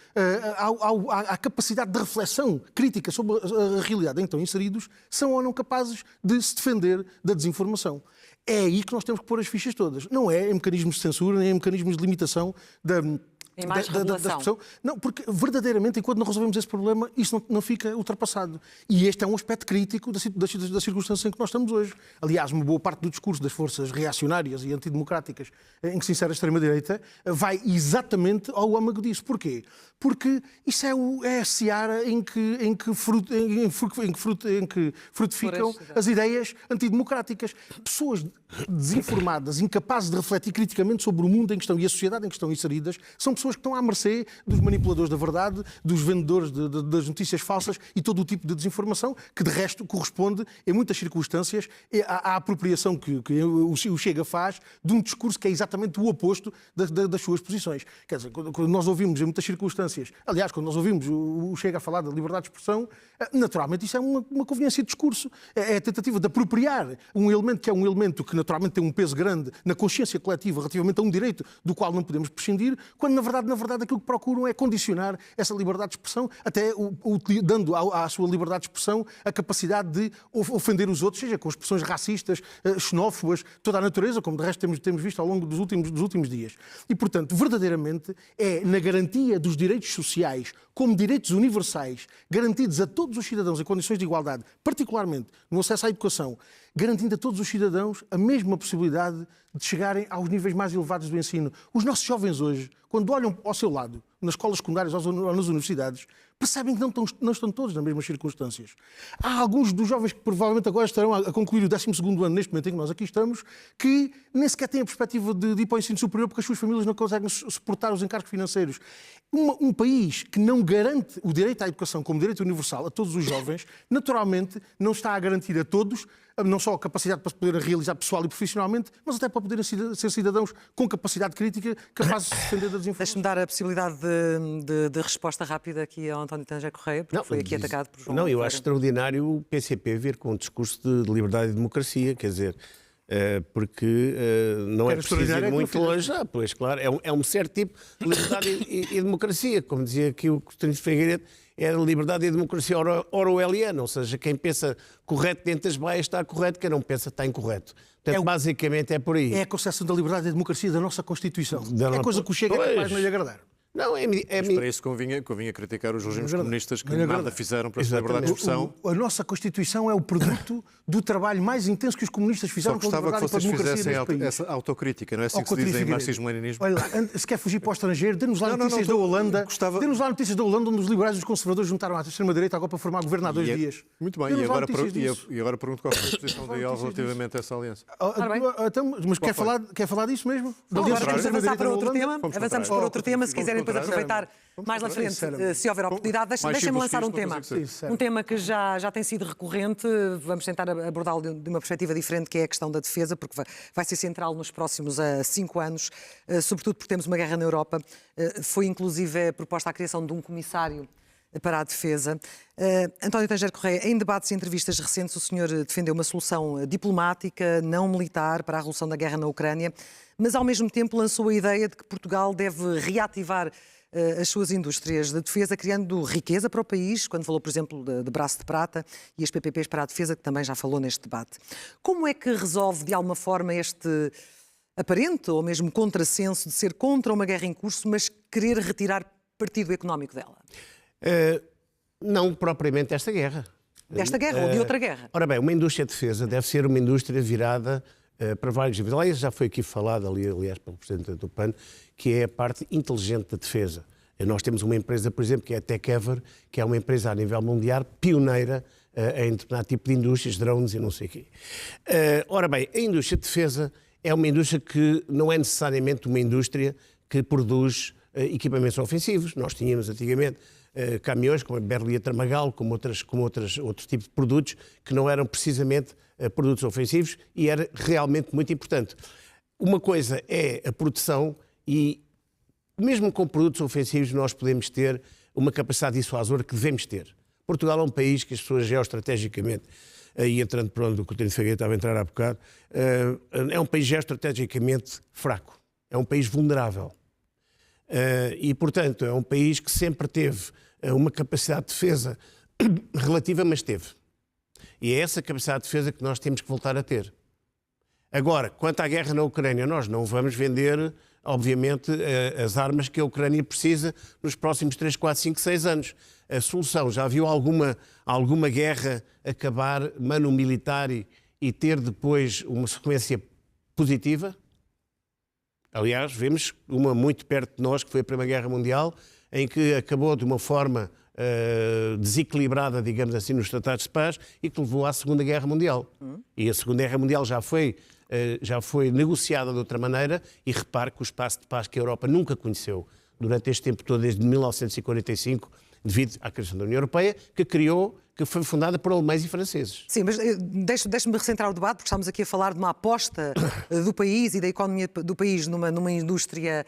à capacidade de reflexão crítica sobre a realidade em que estão inseridos, são ou não capazes de se defender da desinformação. É aí que nós temos que pôr as fichas todas. Não é em mecanismos de censura, nem em mecanismos de limitação da Em mais da regulação. expressão. Não, porque verdadeiramente, enquanto não resolvemos esse problema, isso não fica ultrapassado. E este é um aspecto crítico das circunstâncias em que nós estamos hoje. Aliás, uma boa parte do discurso das forças reacionárias e antidemocráticas em que se insere a extrema-direita vai exatamente ao âmago disso. Porquê? Porque isso é a seara em que frutificam as ideias antidemocráticas. Pessoas desinformadas, incapazes de refletir criticamente sobre o mundo em questão e a sociedade em que estão inseridas, são pessoas que estão à mercê dos manipuladores da verdade, dos vendedores das notícias falsas e todo o tipo de desinformação, que de resto corresponde, em muitas circunstâncias, à apropriação que o Chega faz de um discurso que é exatamente o oposto das suas posições. Quer dizer, quando nós ouvimos em muitas circunstâncias, aliás, quando nós ouvimos o Chega a falar da liberdade de expressão, naturalmente isso é uma conveniência de discurso. É a tentativa de apropriar um elemento que é um elemento que naturalmente tem um peso grande na consciência coletiva relativamente a um direito do qual não podemos prescindir, quando na verdade aquilo que procuram é condicionar essa liberdade de expressão, até dando à sua liberdade de expressão a capacidade de ofender os outros, seja com expressões racistas, xenófobas, toda a natureza, como de resto temos visto ao longo dos últimos dias. E, portanto, verdadeiramente é na garantia dos direitos sociais como direitos universais, garantidos a todos os cidadãos em condições de igualdade, particularmente no acesso à educação, garantindo a todos os cidadãos a mesma possibilidade de chegarem aos níveis mais elevados do ensino. Os nossos jovens hoje, quando olham ao seu lado, nas escolas secundárias ou nas universidades, percebem que não estão todos nas mesmas circunstâncias. Há alguns dos jovens que provavelmente agora estarão a concluir o 12º ano, neste momento em que nós aqui estamos, que nem sequer têm a perspectiva de ir para o ensino superior porque as suas famílias não conseguem suportar os encargos financeiros. Um país que não garante o direito à educação como direito universal a todos os jovens, naturalmente não está a garantir a todos não só a capacidade para se poder realizar pessoal e profissionalmente, mas até para poderem ser cidadãos com capacidade crítica, capazes de se defender da desinformação. Deixe-me dar a possibilidade de resposta rápida aqui ao António Tanger Correia, porque foi aqui atacado por João. Não, eu acho extraordinário o PCP vir com um discurso de liberdade e democracia, quer dizer, porque não é preciso ir muito longe. Pois, claro, é um certo tipo de liberdade e democracia, como dizia aqui o Coutinho Figueiredo, é liberdade e democracia orwelliana, ou seja, quem pensa correto dentro das baias está correto, quem não pensa está incorreto. Portanto, basicamente é por aí. É a concepção da liberdade e da democracia da nossa Constituição. É coisa que o Chega é capaz de não lhe agradar. Não, Mas para isso convinha criticar os regimes comunistas que nada fizeram para a liberdade de expressão. A nossa Constituição é o produto do trabalho mais intenso que os comunistas fizeram pela liberdade e pela democracia neste país. Só gostava que vocês fizessem essa autocrítica, não é assim que se diz em marxismo-leninismo? Olha lá, se quer fugir para o estrangeiro, dê-nos lá notícias da Holanda. Dê-nos lá notícias da Holanda, onde os liberais e os conservadores juntaram à extrema-direita agora para formar governo há 2 dias. Muito bem, e agora pergunto qual é a posição da IEL relativamente a essa aliança. Mas quer falar disso mesmo? Vamos avançar para outro tema. Avançamos para outro tema, se quiserem depois aproveitar mais à frente, se houver oportunidade. Deixem-me lançar um tema. Um tema que já tem sido recorrente. Vamos tentar abordá-lo de uma perspectiva diferente, que é a questão da defesa, porque vai ser central nos próximos 5 anos, sobretudo porque temos uma guerra na Europa. Foi inclusive proposta a criação de um comissário para a defesa. António Tanger Correia, em debates e entrevistas recentes, o senhor defendeu uma solução diplomática, não militar, para a resolução da guerra na Ucrânia, mas ao mesmo tempo lançou a ideia de que Portugal deve reativar as suas indústrias de defesa, criando riqueza para o país, quando falou, por exemplo, de braço de prata e as PPPs para a defesa, que também já falou neste debate. Como é que resolve, de alguma forma, este aparente ou mesmo contrassenso de ser contra uma guerra em curso, mas querer retirar partido económico dela? Não propriamente esta guerra. Desta guerra ou de outra guerra? Ora bem, uma indústria de defesa deve ser uma indústria virada para vários níveis. Aliás, já foi aqui falado, aliás, pelo Presidente do PAN, que é a parte inteligente da defesa. Nós temos uma empresa, por exemplo, que é a TechEver, que é uma empresa a nível mundial pioneira em determinado tipo de indústrias, drones e não sei o quê. Ora bem, a indústria de defesa é uma indústria que não é necessariamente uma indústria que produz equipamentos ofensivos. Nós tínhamos antigamente caminhões como a Berlia Tramagal, como outros tipos de produtos que não eram precisamente produtos ofensivos e era realmente muito importante. Uma coisa é a produção e mesmo com produtos ofensivos nós podemos ter uma capacidade dissuasora que devemos ter. Portugal é um país que as pessoas geoestrategicamente, aí entrando por onde o Coutinho Figueiredo estava a entrar há bocado, é um país geoestrategicamente fraco, é um país vulnerável. E, portanto, é um país que sempre teve uma capacidade de defesa relativa, mas teve. E é essa capacidade de defesa que nós temos que voltar a ter. Agora, quanto à guerra na Ucrânia, nós não vamos vender obviamente, as armas que a Ucrânia precisa nos próximos 3, 4, 5, 6 anos. A solução, já viu alguma guerra acabar manu militari e ter depois uma sequência positiva? Aliás, vemos uma muito perto de nós, que foi a Primeira Guerra Mundial, em que acabou de uma forma desequilibrada, digamos assim, nos tratados de paz e que levou à Segunda Guerra Mundial. E a Segunda Guerra Mundial já foi negociada de outra maneira e repare que o espaço de paz que a Europa nunca conheceu durante este tempo todo, desde 1945, devido à criação da União Europeia, que foi fundada por alemães e franceses. Sim, mas deixe-me recentrar o debate, porque estamos aqui a falar de uma aposta do país e da economia do país numa indústria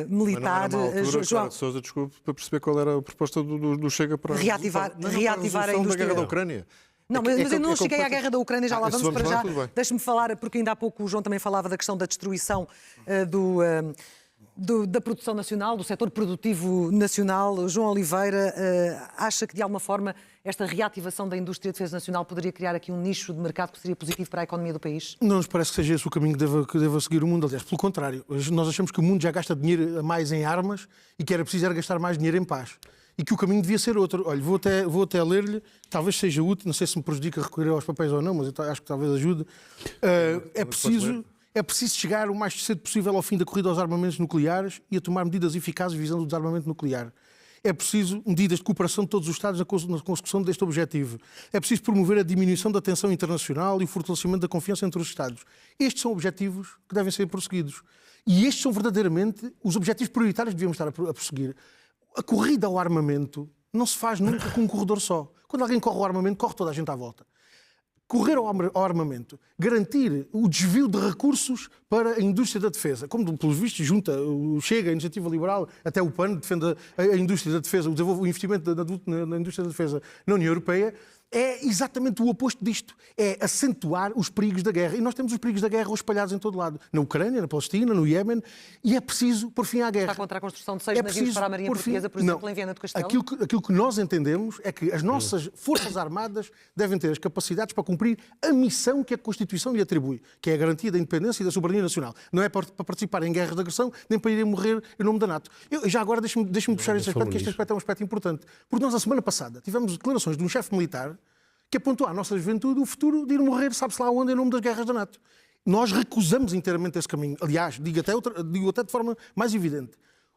militar. Mas não era uma altura, João, Clara de Sousa, desculpe, para perceber qual era a proposta do Chega para reativar para a resolução indústria da guerra da Ucrânia. Não, mas eu não cheguei à guerra da Ucrânia, já lá vamos para já. Deixe-me falar, porque ainda há pouco o João também falava da questão da destruição da produção nacional, do setor produtivo nacional. João Oliveira acha que, de alguma forma, esta reativação da indústria de defesa nacional poderia criar aqui um nicho de mercado que seria positivo para a economia do país? Não nos parece que seja esse o caminho que deva seguir o mundo. Aliás, pelo contrário, nós achamos que o mundo já gasta dinheiro a mais em armas e que era preciso gastar mais dinheiro em paz. E que o caminho devia ser outro. Olha, vou até ler-lhe, talvez seja útil, não sei se me prejudica recorrer aos papéis ou não, mas eu acho que talvez ajude. É preciso chegar o mais cedo possível ao fim da corrida aos armamentos nucleares e a tomar medidas eficazes visando o desarmamento nuclear. É preciso medidas de cooperação de todos os Estados na consecução deste objetivo. É preciso promover a diminuição da tensão internacional e o fortalecimento da confiança entre os Estados. Estes são objetivos que devem ser prosseguidos. E estes são verdadeiramente os objetivos prioritários que devemos estar a prosseguir. A corrida ao armamento não se faz nunca com um corredor só. Quando alguém corre ao armamento, corre toda a gente à volta. Correr ao armamento, garantir o desvio de recursos para a indústria da defesa, como pelos vistos junta o Chega, a Iniciativa Liberal, até o PAN defende a indústria da defesa, o investimento na indústria da defesa na União Europeia, é exatamente o oposto disto. É acentuar os perigos da guerra. E nós temos os perigos da guerra espalhados em todo lado. Na Ucrânia, na Palestina, no Iémen. E é preciso pôr fim à guerra. Está contra a construção de 6 navios para a Marinha Portuguesa, por exemplo, em Viana do Castelo? Aquilo que nós entendemos é que as nossas Forças Armadas devem ter as capacidades para cumprir a missão que a Constituição lhe atribui, que é a garantia da independência e da soberania nacional. Não é para participar em guerras de agressão, nem para irem morrer em nome da NATO. Já agora deixe-me puxar esse aspecto, que este aspecto é um aspecto importante. Porque nós, na semana passada, tivemos declarações de um chefe militar que apontou à nossa juventude o futuro de ir morrer, sabe-se lá onde, em nome das guerras da NATO. Nós recusamos inteiramente esse caminho. Aliás, digo até de forma mais evidente.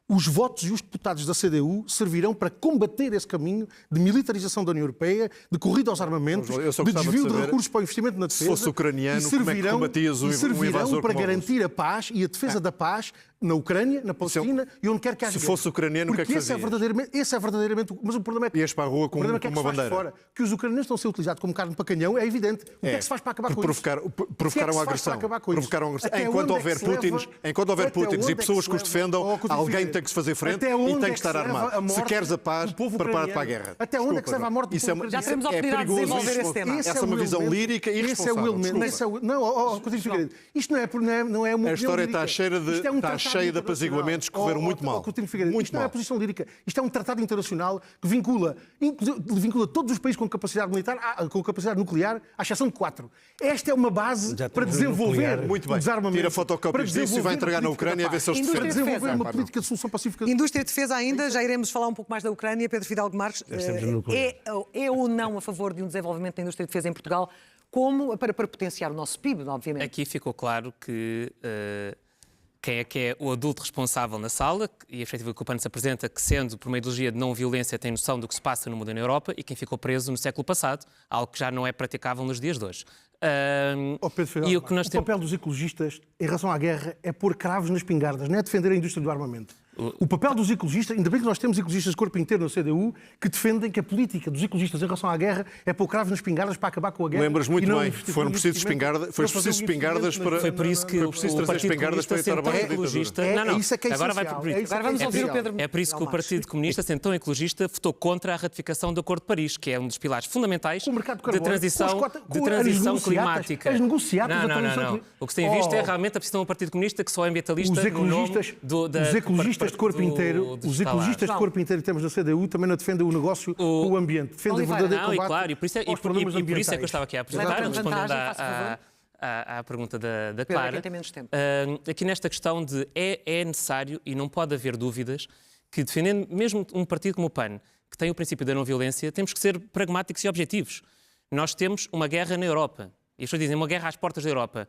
Os votos e os deputados da CDU servirão para combater esse caminho de militarização da União Europeia, de corrida aos armamentos, de desvio de recursos para o investimento na defesa. Se fosse ucraniano, como é que combatias um invasor servirão para como garantir a paz e a defesa da paz na Ucrânia, na Palestina e onde quer que haja. Se fosse ucraniano, o que é que fazias? Esse é verdadeiramente... Mas o problema é que... Ias para a rua com uma bandeira. Fora, que os ucranianos estão a ser utilizados como carne para canhão, é evidente. O que é que se faz para acabar com isso? Provocaram a agressão. Enquanto houver Putins e pessoas que os defendam, alguém tem que se fazer frente e tem que estar armado. Se queres a paz, prepara-te para a guerra. Até onde é que se leva a morte do povo ucraniano? Já teremos a oportunidade de desenvolver esse tema. Essa é uma visão lírica e irresponsável. Isto não é uma a história está cheia de apaziguamentos que correram muito mal. Isto não é a posição lírica. Isto é um tratado internacional que vincula todos os países com capacidade militar, com capacidade nuclear, à exceção de 4. Esta é uma base para desenvolver o desarmamento. Tira fotocópias disso e vai entregar na Ucrânia a ver se eles defendem. Para desenvolver uma política de solução pacífica. Indústria de defesa ainda, já iremos falar um pouco mais da Ucrânia. Pedro Fidalgo Marques, é ou não a favor de um desenvolvimento da indústria de defesa em Portugal, como para potenciar o nosso PIB, obviamente? Aqui ficou claro que quem é que é o adulto responsável na sala, e a perspectiva que o PAN se apresenta, que sendo por uma ideologia de não violência tem noção do que se passa no mundo e na Europa, e quem ficou preso no século passado, algo que já não é praticável nos dias de hoje. O papel dos ecologistas em relação à guerra é pôr cravos nas espingardas, não é defender a indústria do armamento. O papel dos ecologistas, ainda bem que nós temos ecologistas de corpo inteiro na CDU, que defendem que a política dos ecologistas em relação à guerra é pôr cravos nas espingardas para acabar com a guerra. Lembras muito bem, foram precisos espingardas para... Foi por isso que o Partido Comunista sendo tão ecologista... Agora vai por política. Agora vamos ouvir o Pedro. É por isso que o Partido Comunista, sendo tão ecologista, votou contra a ratificação do Acordo de Paris, que é um dos pilares fundamentais de transição climática. As negociatas... Não. O que se tem visto é realmente a posição do Partido Comunista, que só é ambientalista no nome os ecologistas de corpo inteiro, os ecologistas de corpo inteiro que temos na CDU também não defendem o negócio com o ambiente. Defendem o verdadeiro combate aos problemas ambientais. E por isso é que eu estava aqui a apresentar, respondendo à pergunta da Pedro, Clara. quem tem menos tempo. Aqui nesta questão de é necessário e não pode haver dúvidas que, defendendo mesmo um partido como o PAN, que tem o princípio da não-violência, temos que ser pragmáticos e objetivos. Nós temos uma guerra na Europa. E as pessoas dizem uma guerra às portas da Europa.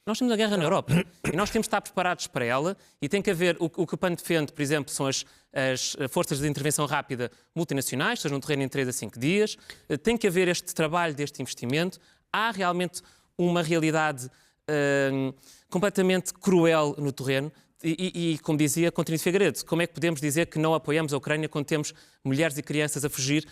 Nós temos uma guerra na Europa e nós temos de estar preparados para ela e tem que haver, o que o PAN defende, por exemplo, são as forças de intervenção rápida multinacionais, seja no terreno em 3 a 5 dias, tem que haver este trabalho deste investimento. Há realmente uma realidade completamente cruel no terreno e, como dizia Coutinho de Figueiredo, como é que podemos dizer que não apoiamos a Ucrânia quando temos mulheres e crianças a fugir?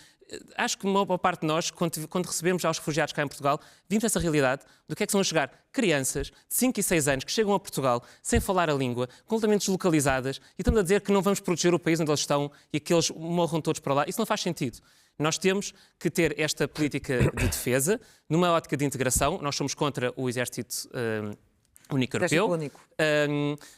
Acho que uma boa parte de nós, quando recebemos aos refugiados cá em Portugal, vimos essa realidade do que são chegar crianças de 5 e 6 anos que chegam a Portugal sem falar a língua, completamente deslocalizadas, e estamos a dizer que não vamos proteger o país onde eles estão e que eles morram todos para lá. Isso não faz sentido. Nós temos que ter esta política de defesa numa ótica de integração. Nós somos contra o exército único europeu,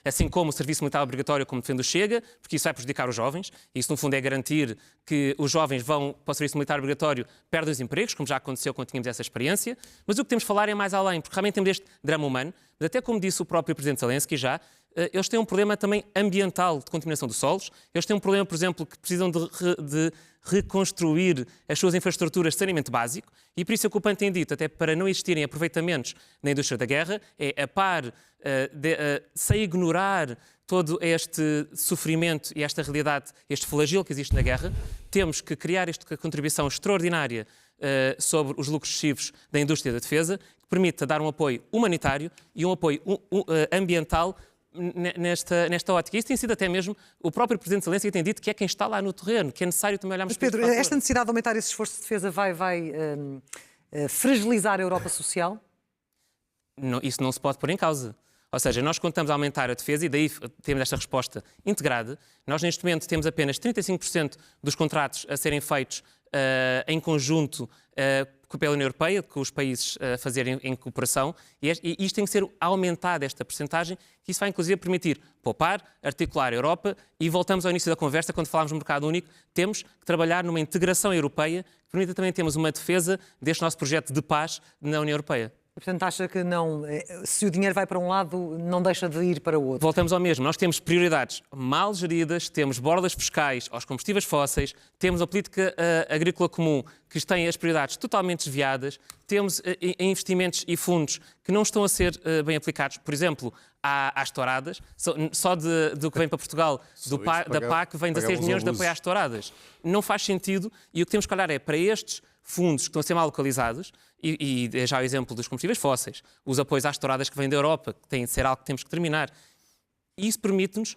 assim como o serviço militar obrigatório, como defende o Chega, porque isso vai prejudicar os jovens. Isso, no fundo, é garantir que os jovens vão para o serviço militar obrigatório, perdem os empregos, como já aconteceu quando tínhamos essa experiência. Mas o que temos de falar é mais além, porque realmente temos este drama humano, mas até como disse o próprio Presidente Zelensky já, eles têm um problema também ambiental de contaminação dos solos. Eles têm um problema, por exemplo, que precisam de reconstruir as suas infraestruturas de saneamento básico, e por isso é que o PAN tem dito, até para não existirem aproveitamentos na indústria da guerra, sem ignorar todo este sofrimento e esta realidade, este flagelo que existe na guerra, temos que criar esta contribuição extraordinária sobre os lucros excessivos da indústria da defesa, que permita dar um apoio humanitário e um apoio ambiental nesta ótica. Isso tem sido até mesmo o próprio Presidente Zelensky tem dito que é quem está lá no terreno, que é necessário também olharmos para Pedro, esta necessidade de aumentar esse esforço de defesa vai fragilizar a Europa social? Não, isso não se pode pôr em causa. Ou seja, nós quando estamos a aumentar a defesa, e daí temos esta resposta integrada, nós neste momento temos apenas 35% dos contratos a serem feitos em conjunto pela União Europeia, com os países a fazerem em cooperação, e isto tem que ser aumentada, esta percentagem, que isso vai inclusive permitir poupar, articular a Europa, e voltamos ao início da conversa, quando falámos do mercado único, temos que trabalhar numa integração europeia, que permita também termos uma defesa deste nosso projeto de paz na União Europeia. Portanto, acha que não, se o dinheiro vai para um lado, não deixa de ir para o outro? Voltamos ao mesmo. Nós temos prioridades mal geridas, temos bordas fiscais aos combustíveis fósseis, temos a política agrícola comum que tem as prioridades totalmente desviadas, temos investimentos e fundos que não estão a ser bem aplicados. Por exemplo, às touradas, só do que vem para Portugal da PAC vem 16 milhões de apoio às touradas. Não faz sentido, e o que temos que olhar é para estes fundos que estão a ser mal localizados, e é já o exemplo dos combustíveis fósseis, os apoios às touradas que vêm da Europa, que têm de ser algo que temos que terminar. E isso permite-nos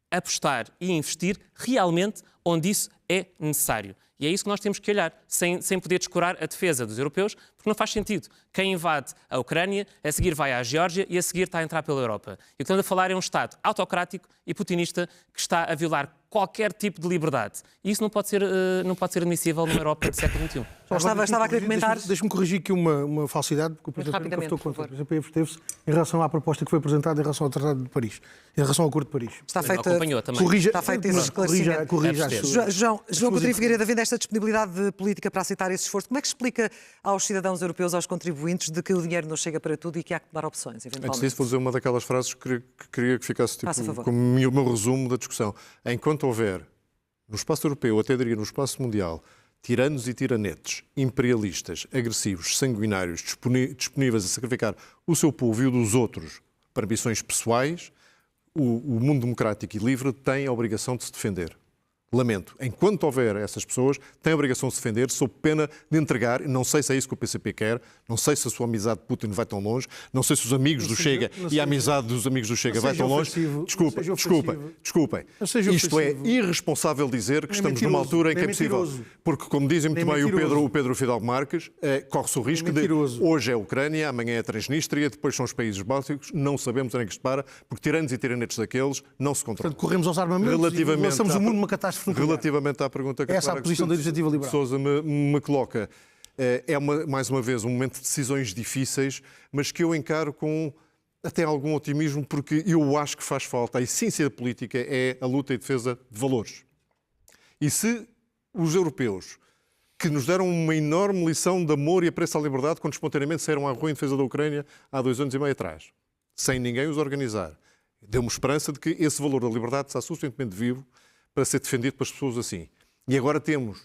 apostar e investir realmente onde isso é necessário. E é isso que nós temos que olhar, sem poder descurar a defesa dos europeus, porque não faz sentido. Quem invade a Ucrânia, a seguir vai à Geórgia e a seguir está a entrar pela Europa. E o que estamos a falar é um Estado autocrático e putinista que está a violar qualquer tipo de liberdade. E isso não pode ser admissível numa Europa do século XXI. Estava a querer comentar. Deixe-me corrigir aqui uma falsidade, porque o Presidente votou contra. O Presidente absteve-se em relação à proposta que foi apresentada em relação ao Tratado de Paris, em relação ao Acordo de Paris. Está feito, acompanhou também. Está feito esse esclarecimento. Corrija João Coutinho Figueiredo, havendo esta disponibilidade política para aceitar esse esforço, como é que explica aos cidadãos europeus, aos contribuintes, de que o dinheiro não chega para tudo e que há que tomar opções, eventualmente? Antes disso, vou dizer uma daquelas frases que queria que ficasse como o meu resumo da discussão. Enquanto houver no espaço europeu, até diria no espaço mundial, tiranos e tiranetes, imperialistas, agressivos, sanguinários, disponíveis a sacrificar o seu povo e o dos outros para ambições pessoais, o mundo democrático e livre tem a obrigação de se defender. Lamento. Enquanto houver essas pessoas, tem a obrigação de se defender, sob pena de entregar, não sei se é isso que o PCP quer, não sei se a sua amizade de Putin vai tão longe, não sei se os amigos do Chega e a amizade dos amigos do Chega vai tão longe. Desculpem. Isto é irresponsável dizer que estamos numa altura em que é possível. Porque, como dizem muito bem o Pedro Fidalgo Marques, corre-se o risco de hoje é a Ucrânia, amanhã é a Transnistria, depois são os países bálticos, não sabemos onde é que isto para, porque tiranos e tiranetes daqueles não se controlam. Portanto, corremos aos armamentos e lançamos o mundo numa catástrofe. Relativamente à pergunta que essa é a posição da Iniciativa Liberal. Sousa me coloca, mais uma vez um momento de decisões difíceis, mas que eu encaro com até algum otimismo, porque eu acho que faz falta. A essência da política é a luta e defesa de valores. E se os europeus que nos deram uma enorme lição de amor e apreço à liberdade quando espontaneamente saíram à rua em defesa da Ucrânia há 2 anos e meio atrás, sem ninguém os organizar. Deu-me esperança de que esse valor da liberdade está suficientemente vivo para ser defendido pelas pessoas assim. E agora temos,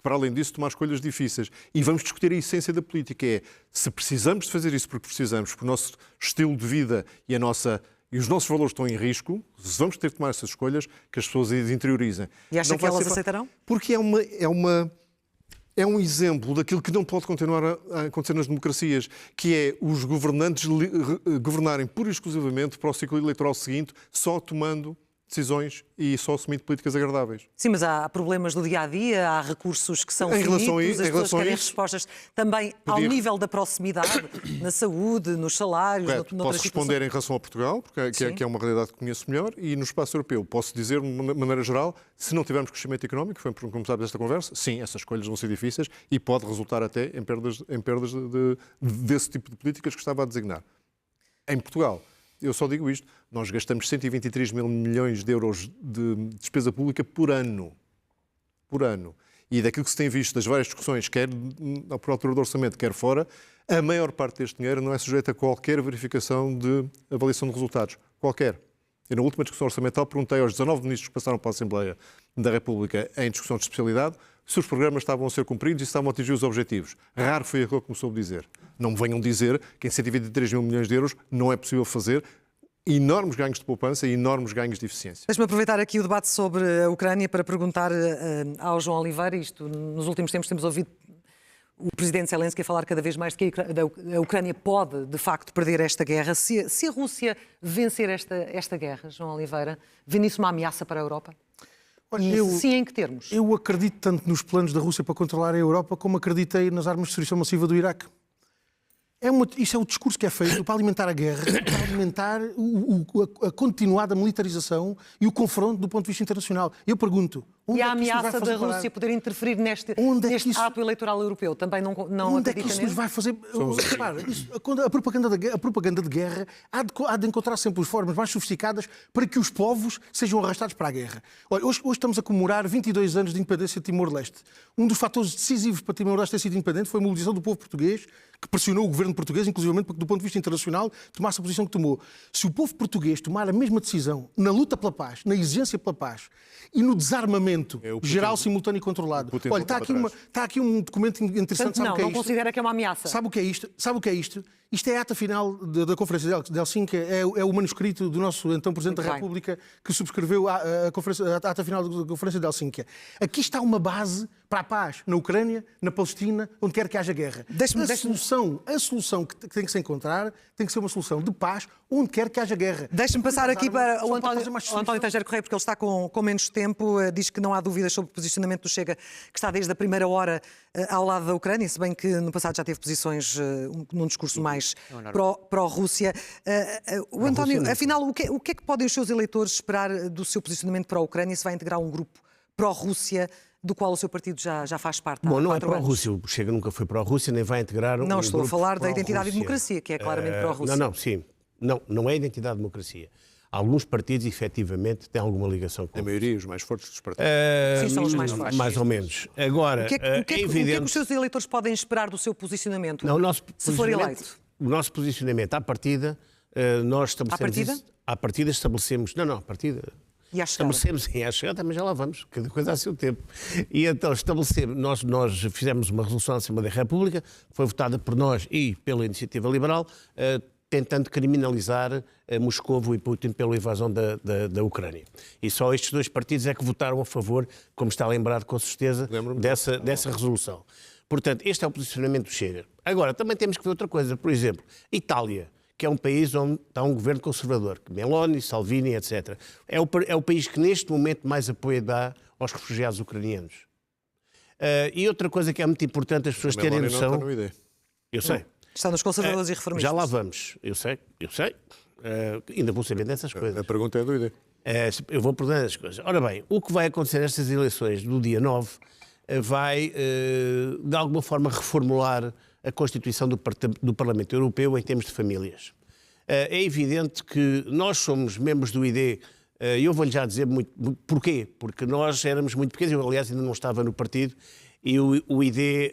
para além disso, tomar escolhas difíceis. E vamos discutir a essência da política. É, se precisamos de fazer isso porque precisamos, porque o nosso estilo de vida e os nossos valores estão em risco, se vamos ter que tomar essas escolhas, que as pessoas as interiorizem. E acha que elas aceitarão? Porque é um exemplo daquilo que não pode continuar a acontecer nas democracias, que é os governantes governarem pura e exclusivamente para o ciclo eleitoral seguinte, só tomando decisões e só assumindo políticas agradáveis. Sim, mas há problemas do dia-a-dia, há recursos que são Em relação a finitos, isso- as em pessoas relação a querem isso, respostas também ao nível da proximidade, na saúde, nos salários, Correto. noutras Posso responder situações. em relação a Portugal, porque que é uma realidade que conheço melhor, e no espaço europeu. Posso dizer, de maneira geral, se não tivermos crescimento económico, foi por começar esta conversa, sim, essas escolhas vão ser difíceis e pode resultar até em perdas desse tipo de políticas que estava a designar. Em Portugal, eu só digo isto, nós gastamos 123 mil milhões de euros de despesa pública por ano. Por ano. E daquilo que se tem visto das várias discussões, quer por altura do orçamento, quer fora, a maior parte deste dinheiro não é sujeita a qualquer verificação de avaliação de resultados. Qualquer. Eu, na última discussão orçamental, perguntei aos 19 ministros que passaram para a Assembleia da República em discussão de especialidade se os programas estavam a ser cumpridos e se estavam a atingir os objetivos. Raro foi aquilo que me soube dizer. Não me venham dizer que em 123 mil milhões de euros não é possível fazer enormes ganhos de poupança e enormes ganhos de eficiência. Deixe-me aproveitar aqui o debate sobre a Ucrânia para perguntar ao João Oliveira, isto nos últimos tempos temos ouvido o presidente Zelensky a falar cada vez mais de que a Ucrânia pode, de facto, perder esta guerra. Se a Rússia vencer esta guerra, João Oliveira, vê nisso uma ameaça para a Europa? Olha, E sim, em que termos? Eu acredito tanto nos planos da Rússia para controlar a Europa como acreditei nas armas de destruição massiva do Iraque. Isso é o discurso que é feito para alimentar a guerra, para alimentar a continuada militarização e o confronto do ponto de vista internacional. Eu pergunto, E a onde é que isso nos vai ameaça fazer da parar? Rússia poder interferir neste ato eleitoral europeu também não Onde é que acredita isso nos nele? vai fazer... Repara, a propaganda de guerra há de encontrar sempre as formas mais sofisticadas para que os povos sejam arrastados para a guerra. Olha, hoje estamos a comemorar 22 anos de independência de Timor-Leste. Um dos fatores decisivos para Timor-Leste ter sido independente foi a mobilização do povo português, que pressionou o governo português, inclusivamente porque, do ponto de vista internacional, tomasse a posição que tomou. Se o povo português tomar a mesma decisão na luta pela paz, na exigência pela paz e no desarmamento geral, simultâneo e controlado... Olha, está aqui um documento interessante. Portanto, não considera que é uma ameaça. Sabe o que é isto? Isto é a ata final da Conferência de Helsínquia, é o manuscrito do nosso então Presidente da República que subscreveu a ata final da Conferência de Helsínquia. Aqui está uma base para a paz na Ucrânia, na Palestina, onde quer que haja guerra. A solução que tem que se encontrar tem que ser uma solução de paz onde quer que haja guerra. Deixe-me passar aqui para o fazer mais António Tangero Correia, porque ele está com menos tempo. Diz que não há dúvidas sobre o posicionamento do Chega, que está desde a primeira hora ao lado da Ucrânia, se bem que no passado já teve posições num discurso mais pró-Rússia. O António, afinal, o que é que podem os seus eleitores esperar do seu posicionamento pró-Ucrânia se vai integrar um grupo pró-Rússia do qual o seu partido já faz parte? Bom, não é pró-Rússia. O Chega nunca foi pró-Rússia, nem vai integrar um grupo pró-Rússia. Não, estou a falar da identidade e democracia, que é claramente pró-Rússia. Sim. Não é identidade e democracia. Alguns partidos, efetivamente, têm alguma ligação com a maioria, os mais fortes dos partidos. Sim, são os mais fortes. Mais ou menos. Agora, o que é que os seus eleitores podem esperar do seu posicionamento, se for eleito? O nosso posicionamento, à partida, nós estabelecemos... À partida estabelecemos... À partida... E à chegada? Estabelecemos, à chegada, mas já lá vamos, cada coisa a seu tempo. E então estabelecemos, nós fizemos uma resolução na Assembleia da República, foi votada por nós e pela Iniciativa Liberal, tentando criminalizar Moscovo e Putin pela invasão da Ucrânia. E só estes dois partidos é que votaram a favor, como está lembrado com certeza, dessa resolução. Portanto, este é o posicionamento do Chega. Agora, também temos que ver outra coisa. Por exemplo, Itália, que é um país onde está um governo conservador, Meloni, Salvini, etc. É o país que neste momento mais apoio dá aos refugiados ucranianos. E outra coisa que é muito importante as pessoas terem noção... Não está no ID. Eu sei. Está nos conservadores e reformistas. Já lá vamos. Eu sei. Ainda vou saber dessas coisas. A pergunta é do ID. Eu vou perguntar essas coisas. Ora bem, o que vai acontecer nestas eleições do dia 9 vai, de alguma forma, reformular a Constituição do Parlamento Europeu em termos de famílias. É evidente que nós somos membros do ID, e eu vou-lhe já dizer porquê, porque nós éramos muito pequenos, eu aliás ainda não estava no partido, e o ID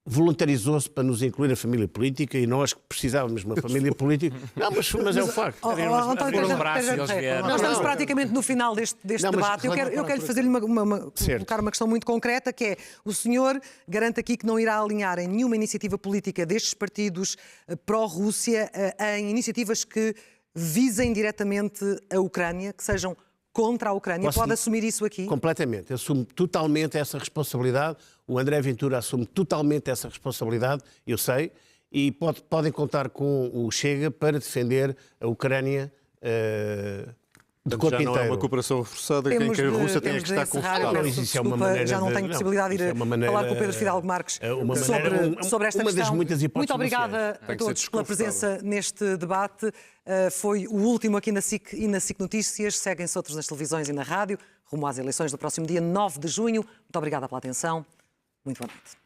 voluntarizou-se para nos incluir a família política e nós que precisávamos de uma família política. Não, mas é um facto. Abrir os braços e eles vieram. Nós estamos praticamente no final deste debate. Eu quero fazer-lhe colocar uma questão muito concreta, que é: o senhor garante aqui que não irá alinhar em nenhuma iniciativa política destes partidos pró-Rússia em iniciativas que visem diretamente a Ucrânia, que sejam contra a Ucrânia. Pode assumir isso aqui? Completamente. Assumo totalmente essa responsabilidade. O André Ventura assume totalmente essa responsabilidade, eu sei, e podem contar com o Chega para defender a Ucrânia de corpo já não inteiro. é uma cooperação reforçada, quem quer a Rússia tem que estar confortável. Não, isso é uma maneira já não tenho possibilidade de ir falar com o Pedro Fidalgo Marques sobre esta uma questão. das muitas hipóteses. Muito obrigada a todos pela presença neste debate. Foi o último aqui na SIC e na SIC Notícias. Seguem-se outros nas televisões e na rádio, rumo às eleições do próximo dia 9 de junho. Muito obrigada pela atenção. Muito boa noite.